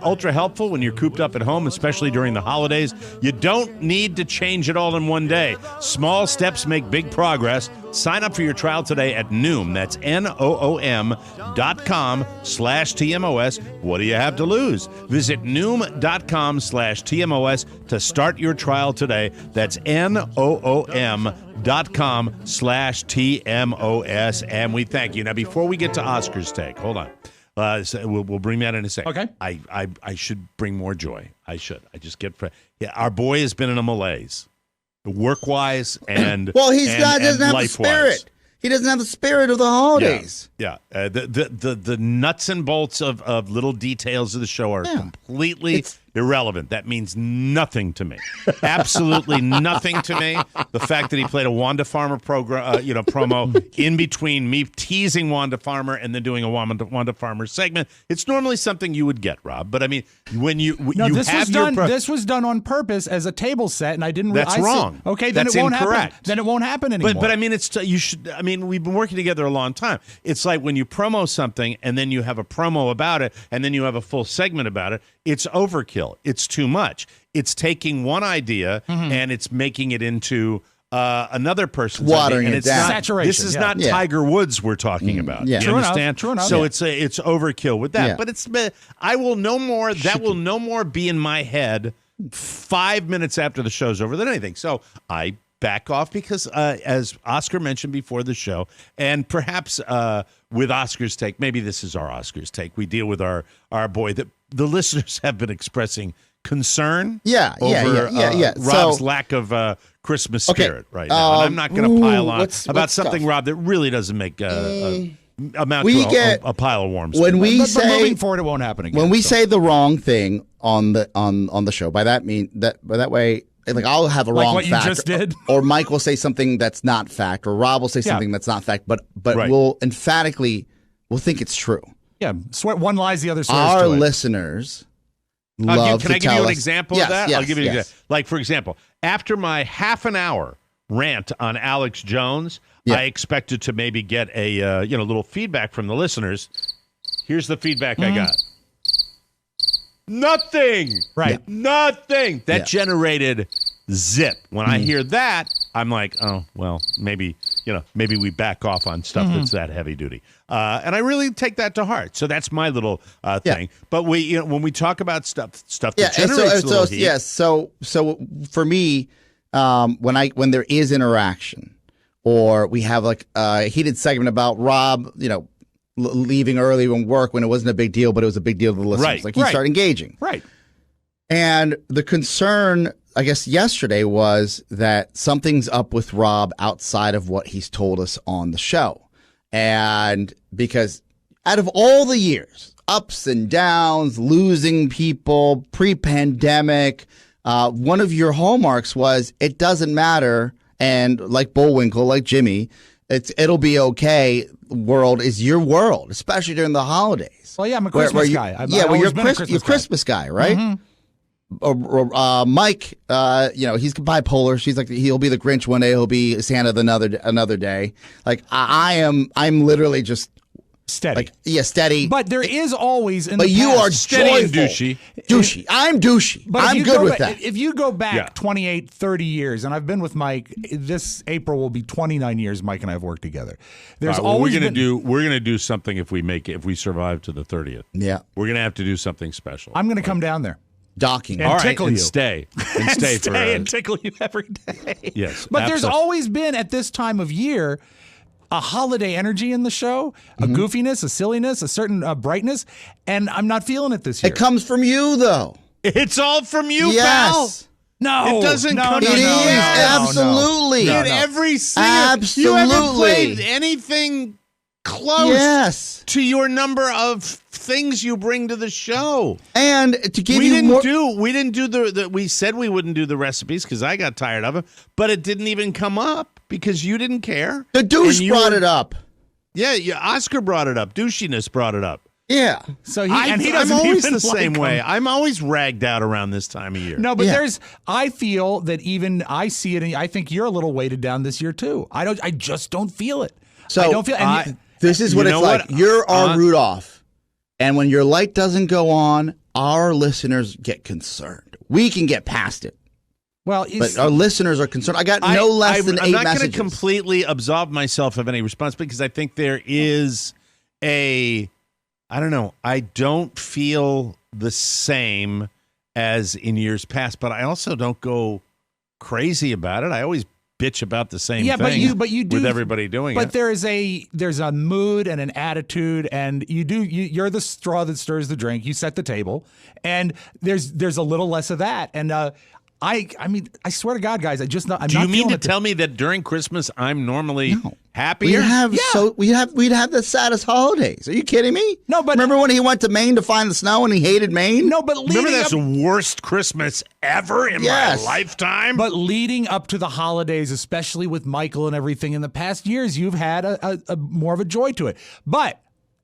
Ultra helpful when you're cooped up at home, especially during the holidays. You don't need to change it all in one day. Small steps make big progress. Sign up for your trial today at Noom. That's Noom.com/TMOS. What do you have to lose? Visit Noom.com/TMOS to start your trial today. That's NOOM.com/TMOS. And we thank you. Now, before we get to Oscar's take, hold on. So we'll bring that in a second. Okay. I should bring more joy. I should. I just get. Our boy has been in a malaise, work-wise and well, doesn't have the life-wise. spirit. He doesn't have the spirit of the holidays. Yeah. The nuts and bolts of little details of the show are completely irrelevant. That means nothing to me. Absolutely nothing to me. The fact that he played a Wanda Farmer promo in between me teasing Wanda Farmer and then doing a Wanda Farmer segment. It's normally something you would get, Rob. But I mean, when this was done on purpose as a table set, and I didn't. That's wrong. Okay, then That's it won't incorrect. happen. Then it won't happen anymore. But I mean, you should. I mean, we've been working together a long time. It's like when you promo something and then you have a promo about it and then you have a full segment about it. it's overkill. It's too much. It's taking one idea and it's making it into another person's watering idea, and it it's down. not, Saturation, this is not Tiger Woods we're talking about. yeah. You True understand? True enough. So Yeah. it's overkill with that. Yeah. But I will no more. That will no more be in my head 5 minutes after the show's over than anything. So I back off because, as Oscar mentioned before the show, and perhaps with Oscar's take, maybe this is our Oscar's take. We deal with our boy that the listeners have been expressing concern over Robb's lack of Christmas spirit right now. And I'm not going to pile on about something, Robb, that really doesn't make amount to a pile of worms. When we but say moving forward, it won't happen again. when we say the wrong thing on the show, by that way, like I'll have a Like wrong what you fact, just did? or Mike will say something that's not fact, or Robb will say something that's not fact, but Right. we'll think it's true. Yeah, swear one lies, the other swears Our to it. listeners love Can I to give tell you an us- example Yes, of that? yes, I'll give you an yes. example. Like, for example, after my half an hour rant on Alex Jones, Yeah. I expected to maybe get a little feedback from the listeners. Here's the feedback I got. Nothing. Right. Nothing. That Yeah. generated zip. When I hear that, I'm like, oh, well, maybe we back off on stuff that's that heavy duty. And I really take that to heart. So that's my little thing. But when we talk about stuff that generates a little heat. Yes. So for me, when there is interaction, or we have like a heated segment about Robb, leaving early from work when it wasn't a big deal, but it was a big deal to the listeners. Right, Like he started engaging. Right. And the concern, I guess, yesterday was that something's up with Robb outside of what he's told us on the show. And because out of all the years, ups and downs, losing people, pre-pandemic, one of your hallmarks was it doesn't matter. And like Bullwinkle, like Jimmy, it'll be okay. World is your world, especially during the holidays. Well, yeah, I'm a Christmas guy. You're a Christmas guy, right? Mm-hmm. Mike, he's bipolar. She's like, he'll be the Grinch one day, he'll be Santa another day. Like I'm literally just Steady. Steady. But there is always in the But you past, are steady and joyful. douchey. I'm douchey. But if I'm you good go with back, that. If you go back Yeah. 28, 30 years, and I've been with Mike, this April will be 29 years Mike and I have worked together. There's All right, well, always we're gonna do something if we survive to the 30th. Yeah. We're gonna have to do something special. I'm going to come down there. Docking. And All right, tickle and you. stay and stay for and tickle you every day. Yes, But there's absolutely. always been at this time of year a holiday energy in the show, a goofiness, a silliness, a certain brightness, and I'm not feeling it this year. It comes from you, though. It's all from you, pal. Yes. No, It doesn't no, come no, to It you. is. no, no, Absolutely. no, In no. every single, you ever Absolutely. played anything close Yes. to your number of things you bring to the show? And to give We you didn't more. do we said we wouldn't do the recipes because I got tired of them, but it didn't even come up because you didn't care. The douche And you brought were- it up. Yeah, Oscar brought it up. Douchiness brought it up. Yeah. So he I'm doesn't always even the same like way. them. I'm always ragged out around this time of year. No, but Yeah. I feel that even I see it, and I think you're a little weighted down this year too. I just don't feel it. So I don't feel. And this is you what it's know like. what? You're our Rudolph. And when your light doesn't go on, our listeners get concerned. We can get past it. well, But our listeners are concerned. I got no less than 8 I'm not going messages. to completely absolve myself of any responsibility because I think there is I don't know. I don't feel the same as in years past, but I also don't go crazy about it. I always bitch about the same thing. but you do with everybody doing but it. there's a mood and an attitude, and you're the straw that stirs the drink. You set the table, and there's a little less of that. And I mean, I swear to God, guys, I'm Do not you mean feeling to it tell me that during Christmas I'm normally we'd happier? have we'd have the saddest holidays. Are you kidding me? No, but- remember when he went to Maine to find the snow and he hated Maine? No, but Remember leading that's up, the worst Christmas ever in Yes. my lifetime? but leading up to the holidays, especially with Michael and everything in the past years, you've had a more of a joy to it. But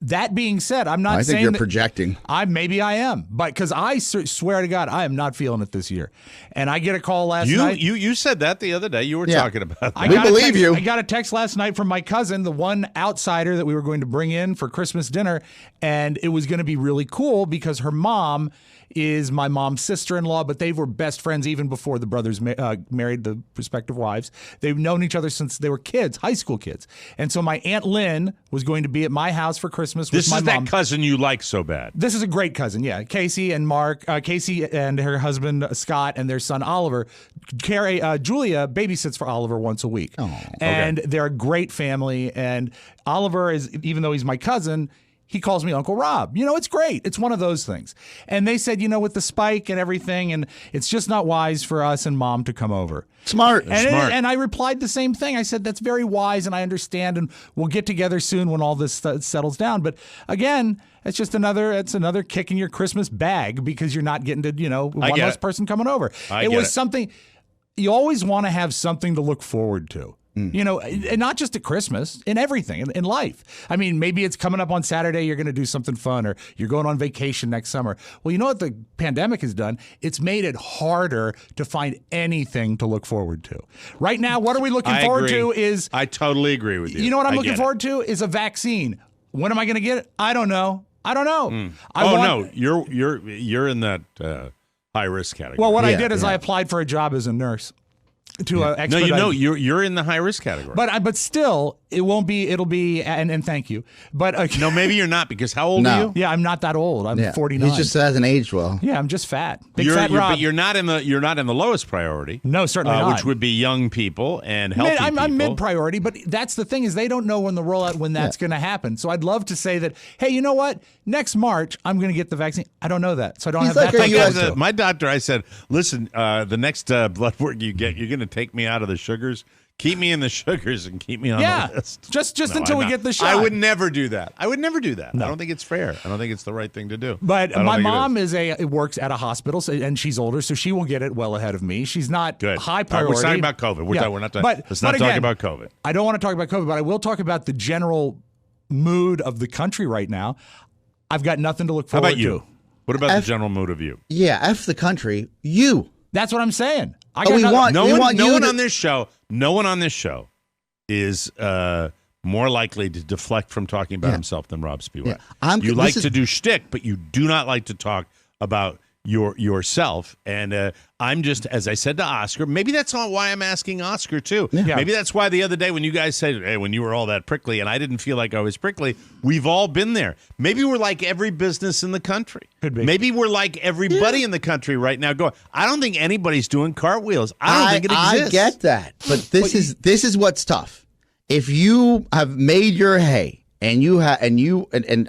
That being said, I'm not I saying think you're that projecting. Maybe I am, but because I swear to God, I am not feeling it this year. And I get a call last night. You said that the other day. You were talking about that. We believe you. I got a text last night from my cousin, the one outsider that we were going to bring in for Christmas dinner, and it was going to be really cool because her mom is my mom's sister-in-law, but they were best friends even before the brothers married the respective wives. They've known each other since they were kids, high school kids. And so my Aunt Lynn was going to be at my house for Christmas with my mom. This is that cousin you like so bad. This is a great cousin, yeah. Casey and Mark, Casey and her husband Scott and their son Oliver. Julia babysits for Oliver once a week. And they're a great family. And Oliver is, even though he's my cousin, he calls me Uncle Rob. It's great. It's one of those things. And they said, with the spike and everything, and it's just not wise for us and Mom to come over. Smart. And I replied the same thing. I said, that's very wise, and I understand, and we'll get together soon when all this settles down. But again, it's just another kick in your Christmas bag because you're not getting to, one less person coming over. It was something, you always want to have something to look forward to. And not just at Christmas, in everything, in life. I mean, maybe it's coming up on Saturday, you're going to do something fun, or you're going on vacation next summer. Well, you know what the pandemic has done? It's made it harder to find anything to look forward to. Right now, what are we looking forward to is... I totally agree with you. You know what I'm looking forward to is a vaccine. When am I going to get it? I don't know. No, you're in that high-risk category. Well, what I did is I applied for a job as a nurse. No, you're in the high risk category. But still, it won't be. It'll be. And thank you. But no, maybe you're not because how old are you? Yeah, I'm not that old. I'm 49. He just hasn't aged well. Yeah, I'm just fat. Fat Rob. But you're not in the lowest priority. No, certainly not. Which would be young people and healthy people. I'm mid priority, but that's the thing is they don't know when that's going to happen. So I'd love to say that. Hey, you know what? Next March, I'm going to get the vaccine. I don't know that, so I don't have that. My doctor, I said, listen, the next blood work you get, you're going to take me out of the sugars. Keep me in the sugars and keep me on the list. Just until we get the shot. I would never do that. No. I don't think it's fair. I don't think it's the right thing to do. But my mom works at a hospital, and she's older, so she will get it well ahead of me. She's not high priority. We're talking about COVID. Let's not talk about COVID. I don't want to talk about COVID, but I will talk about the general mood of the country right now. I've got nothing to look forward to. How about you? What about the general mood of you? Yeah, F the country. You. That's what I'm saying. No one on this show is more likely to deflect from talking about himself than Robb Spiewak. You like to do shtick, but you do not like to talk about yourself. And I'm just, as I said to Oscar, maybe that's why I'm asking Oscar too. Yeah. Maybe that's why the other day when you guys said, hey, when you were all that prickly and I didn't feel like I was prickly, we've all been there. Maybe we're like every business in the country. Could be. Maybe we're like everybody in the country right now going, I don't think anybody's doing cartwheels. I don't think it exists. I get that. But this is what's tough. If you have made your hay and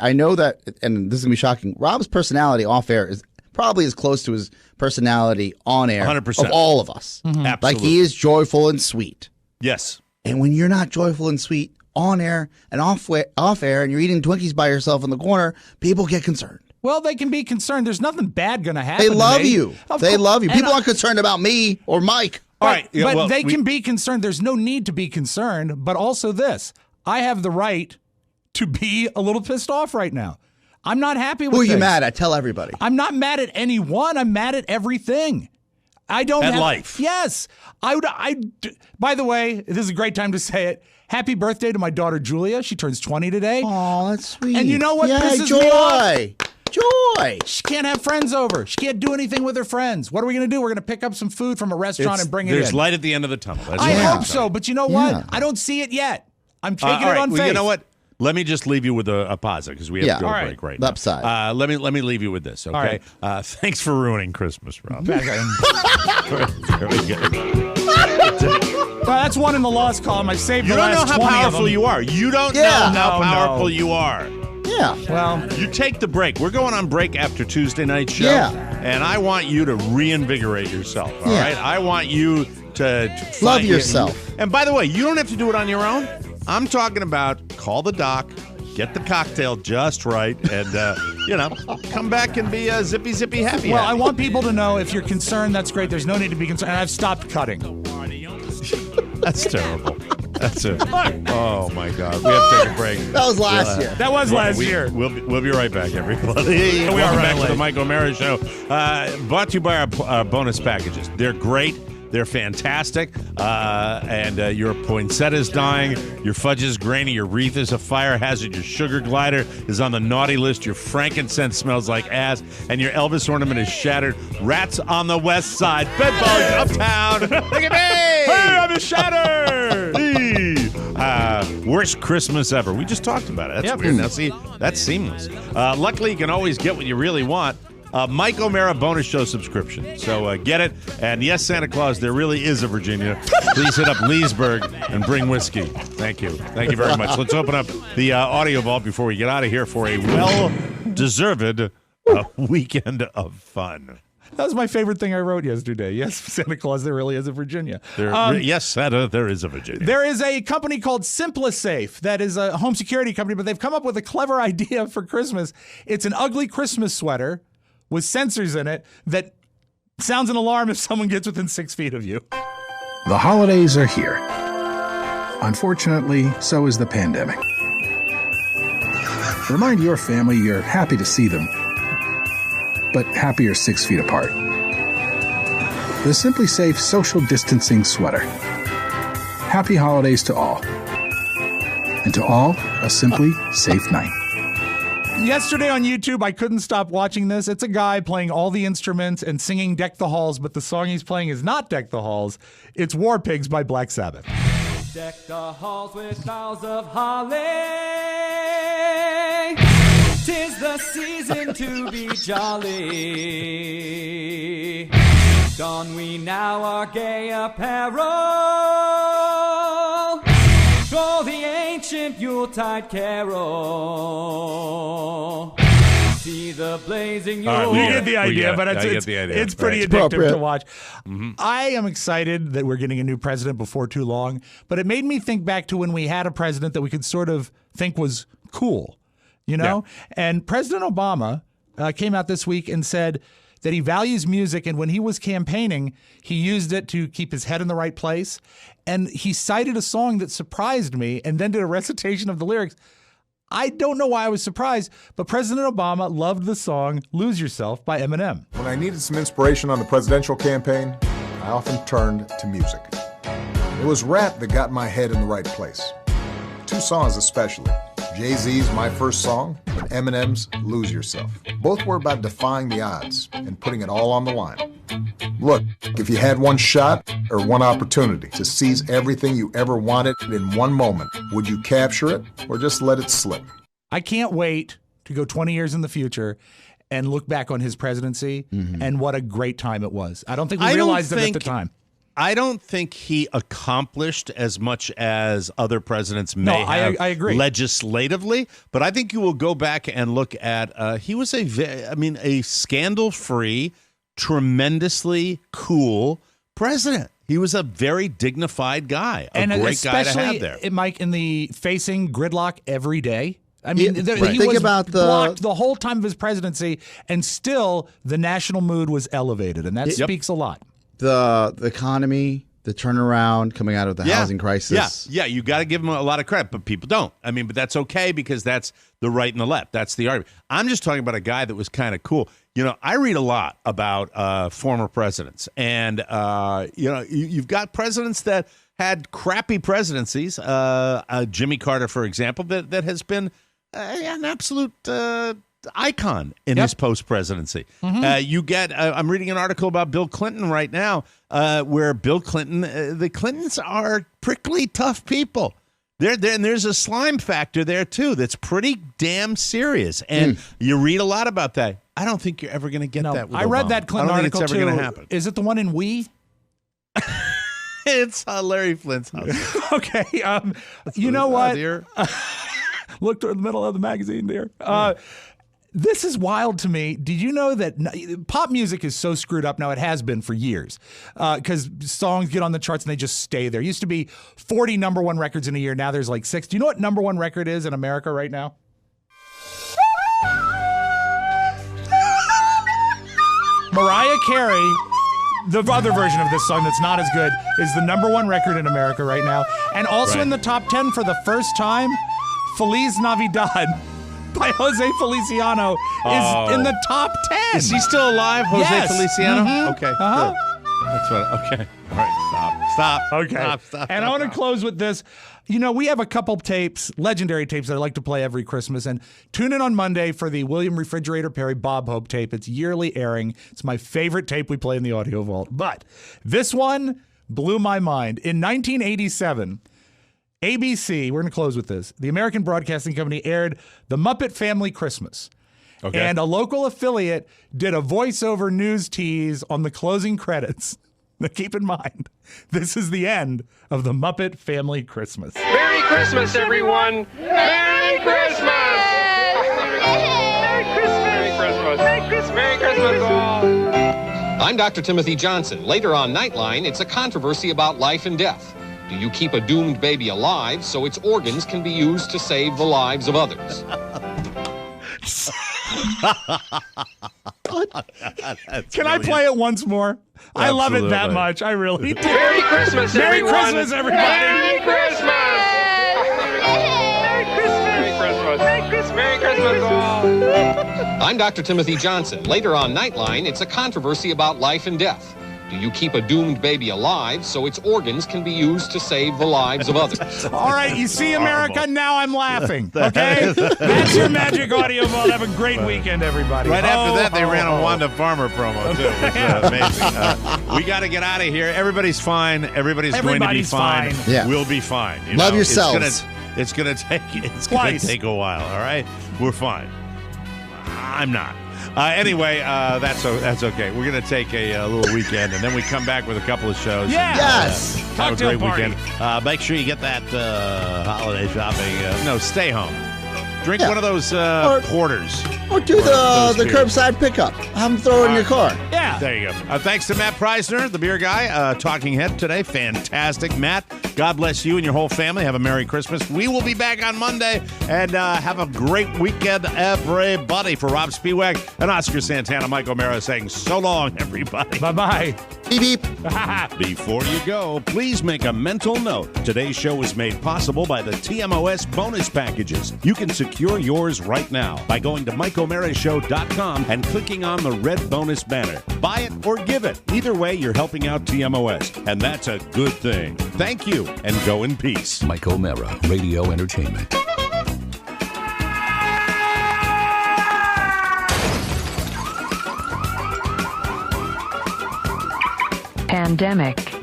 I know that, and this is going to be shocking, Robb's personality off air is probably as close to his personality on air 100%. Of all of us. Mm-hmm. Absolutely. Like he is joyful and sweet. Yes. And when you're not joyful and sweet on air and off air and you're eating Twinkies by yourself in the corner, people get concerned. Well, they can be concerned. There's nothing bad going to happen. They love you. They love you. People aren't concerned about me or Mike. All right. But they can be concerned. There's no need to be concerned. But also this, I have the right to be a little pissed off right now. I'm not happy with Who are things. you mad at? Tell everybody. I'm not mad at anyone. I'm mad at everything. I don't have life. Yes. By the way, this is a great time to say it. Happy birthday to my daughter Julia. She turns 20 today. Oh, that's sweet. And you know what pisses joy. me off? Joy. She can't have friends over. She can't do anything with her friends. What are we going to do? We're going to pick up some food from a restaurant and bring it in. There's light at the end of the tunnel. I hope so, but you know what? I don't see it yet. I'm taking it on faith. Well, you know what? Let me just leave you with a positive because we have to go to break right now. Upside. Let me leave you with this, okay? Right. Thanks for ruining Christmas, Robb. There we go. Well, that's one in the lost column. I saved the last 20 of them. You don't know how powerful you are. You don't know how powerful you are. Yeah. Well, you take the break. We're going on break after Tuesday night's show. Yeah. And I want you to reinvigorate yourself, all right? I want you to love yourself. And by the way, you don't have to do it on your own. I'm talking about call the doc, get the cocktail just right, and, come back and be zippy happy. Well, I want people to know if you're concerned, that's great. There's no need to be concerned. And I've stopped cutting. That's terrible. That's it. Oh, my God. We have to take a break. That was last year. That was last year. We'll be right back, everybody. Welcome back to the Mike O'Mara Show. Brought to you by our bonus packages. They're great. They're fantastic. And your poinsettia's dying. Your fudge is grainy. Your wreath is a fire hazard. Your sugar glider is on the naughty list. Your frankincense smells like ass. And your Elvis ornament is shattered. Rats on the west side. Bedbugs uptown. Look at me. Hey, I'm shattered. Worst Christmas ever. We just talked about it. That's weird. Now, see, that's seamless. Luckily, you can always get what you really want. Mike O'Mara bonus show subscription. So get it. And yes, Santa Claus, there really is a Virginia. Please hit up Leesburg and bring whiskey. Thank you. Thank you very much. Let's open up the audio vault before we get out of here for a well-deserved weekend of fun. That was my favorite thing I wrote yesterday. Yes, Santa Claus, there really is a Virginia. Yes, Santa, there is a Virginia. There is a company called SimpliSafe that is a home security company, but they've come up with a clever idea for Christmas. It's an ugly Christmas sweater with sensors in it that sounds an alarm if someone gets within 6 feet of you. The holidays are here. Unfortunately, so is the pandemic. Remind your family you're happy to see them, but happier 6 feet apart. The SimpliSafe social distancing sweater. Happy holidays to all. And to all, a simply safe night. Yesterday on YouTube, I couldn't stop watching this. It's a guy playing all the instruments and singing Deck the Halls, but the song he's playing is not Deck the Halls. It's War Pigs by Black Sabbath. Deck the halls with boughs of holly. 'Tis the season to be jolly. Don we now our gay apparel. Troll the ancient Yuletide carol. See the blazing Yule. We get the idea, but it's pretty addictive to watch. Mm-hmm. I am excited that we're getting a new president before too long, but it made me think back to when we had a president that we could sort of think was cool, you know? Yeah. And President Obama came out this week and said that he values music, and when he was campaigning, he used it to keep his head in the right place. And he cited a song that surprised me and then did a recitation of the lyrics. I don't know why I was surprised, but President Obama loved the song Lose Yourself by Eminem. When I needed some inspiration on the presidential campaign, I often turned to music. It was rap that got my head in the right place. Two songs especially. Jay-Z's My First Song and Eminem's Lose Yourself. Both were about defying the odds and putting it all on the line. Look, if you had one shot or one opportunity to seize everything you ever wanted in one moment, would you capture it or just let it slip? I can't wait to go 20 years in the future and look back on his presidency and what a great time it was. I don't think we realized it at the time. I don't think he accomplished as much as other presidents may have I agree. Legislatively, but I think you will go back and look at he was a scandal-free, tremendously cool president. He was a very dignified guy, a great guy to have there. Mike, in the facing gridlock every day. I mean, he was blocked the whole time of his presidency, and still the national mood was elevated, and that speaks a lot. The economy, the turnaround coming out of the housing crisis. Yeah, you got to give him a lot of credit, but people don't. I mean, but that's okay because that's the right and the left. That's the argument. I'm just talking about a guy that was kind of cool. You know, I read a lot about former presidents, and you've got presidents that had crappy presidencies. Jimmy Carter, for example, that has been an absolute icon in his post-presidency. You get I'm reading an article about Bill Clinton right now where Bill Clinton, the Clintons are prickly, tough people. And there's a slime factor there, too, that's pretty damn serious. And you read a lot about that. I don't think you're ever going to get that with I read Obama. that Clinton article, it's ever going to happen. Is it the one in We? It's Larry Flint's house. Okay. You know what? Look toward the middle of the magazine, dear. This is wild to me. Did you know that pop music is so screwed up now? It has been for years because songs get on the charts and they just stay there. It used to be 40 number one records in a year. Now there's like 6. Do you know what number one record is in America right now? Mariah Carey the other version of this song that's not as good is the #1 record in America right now. And also in the top 10 for the first time, Feliz Navidad by Jose Feliciano is in the top 10. Is he still alive, Jose Feliciano? Mm-hmm. Okay. Good. That's what. Okay. All right. Stop. Okay. Stop. And I want to close with this. You know, we have a couple tapes, legendary tapes that I like to play every Christmas. And tune in on Monday for the William Refrigerator Perry Bob Hope tape. It's yearly airing. It's my favorite tape we play in the audio vault. But this one blew my mind. In 1987, ABC, we're going to close with this. The American Broadcasting Company aired The Muppet Family Christmas. Okay. And a local affiliate did a voiceover news tease on the closing credits. Now keep in mind, this is the end of the Muppet Family Christmas. Merry Christmas, everyone! Merry Christmas! Merry Christmas! Merry Christmas! Merry Christmas! Merry Christmas, all! I'm Dr. Timothy Johnson. Later on Nightline, it's a controversy about life and death. Do you keep a doomed baby alive so its organs can be used to save the lives of others? Can I play it once more? Absolutely. I love it that much. I really do. Merry Christmas, everyone. Merry Christmas, everybody. Merry Christmas. Merry Christmas. Merry Christmas. Merry Christmas, all. I'm Dr. Timothy Johnson. Later on Nightline, it's a controversy about life and death. Do you keep a doomed baby alive so its organs can be used to save the lives of others? All right, you see, America, now I'm laughing, okay? That's your Magic Audio Vault. Have a great weekend, everybody. Right after that, they ran a Wanda Farmer promo, too. It was amazing. We got to get out of here. Everybody's fine. Everybody's going to be fine. Yeah. We'll be fine. Love yourselves. It's gonna take a while, all right? We're fine. I'm not. Anyway, that's okay. We're going to take a little weekend, and then we come back with a couple of shows. Yeah. Yes. Have a great weekend. Make sure you get that holiday shopping. No, stay home. Drink one of those porters. Or do the curbside pickup. Have them throw it in your car. Yeah. There you go. Thanks to Matt Preisner, the beer guy, Talking Head today. Fantastic. Matt, God bless you and your whole family. Have a Merry Christmas. We will be back on Monday, and have a great weekend, everybody. For Rob Spiewak and Oscar Santana, Mike O'Mara saying so long, everybody. Bye-bye. Beep, beep. Before you go, please make a mental note. Today's show is made possible by the TMOS bonus packages. You can secure yours right now by going to MikeO'MaraShow.com and clicking on the red bonus banner. Buy it or give it. Either way, you're helping out TMOS, and that's a good thing. Thank you, and go in peace. Mike O'Mara, Radio Entertainment. Pandemic.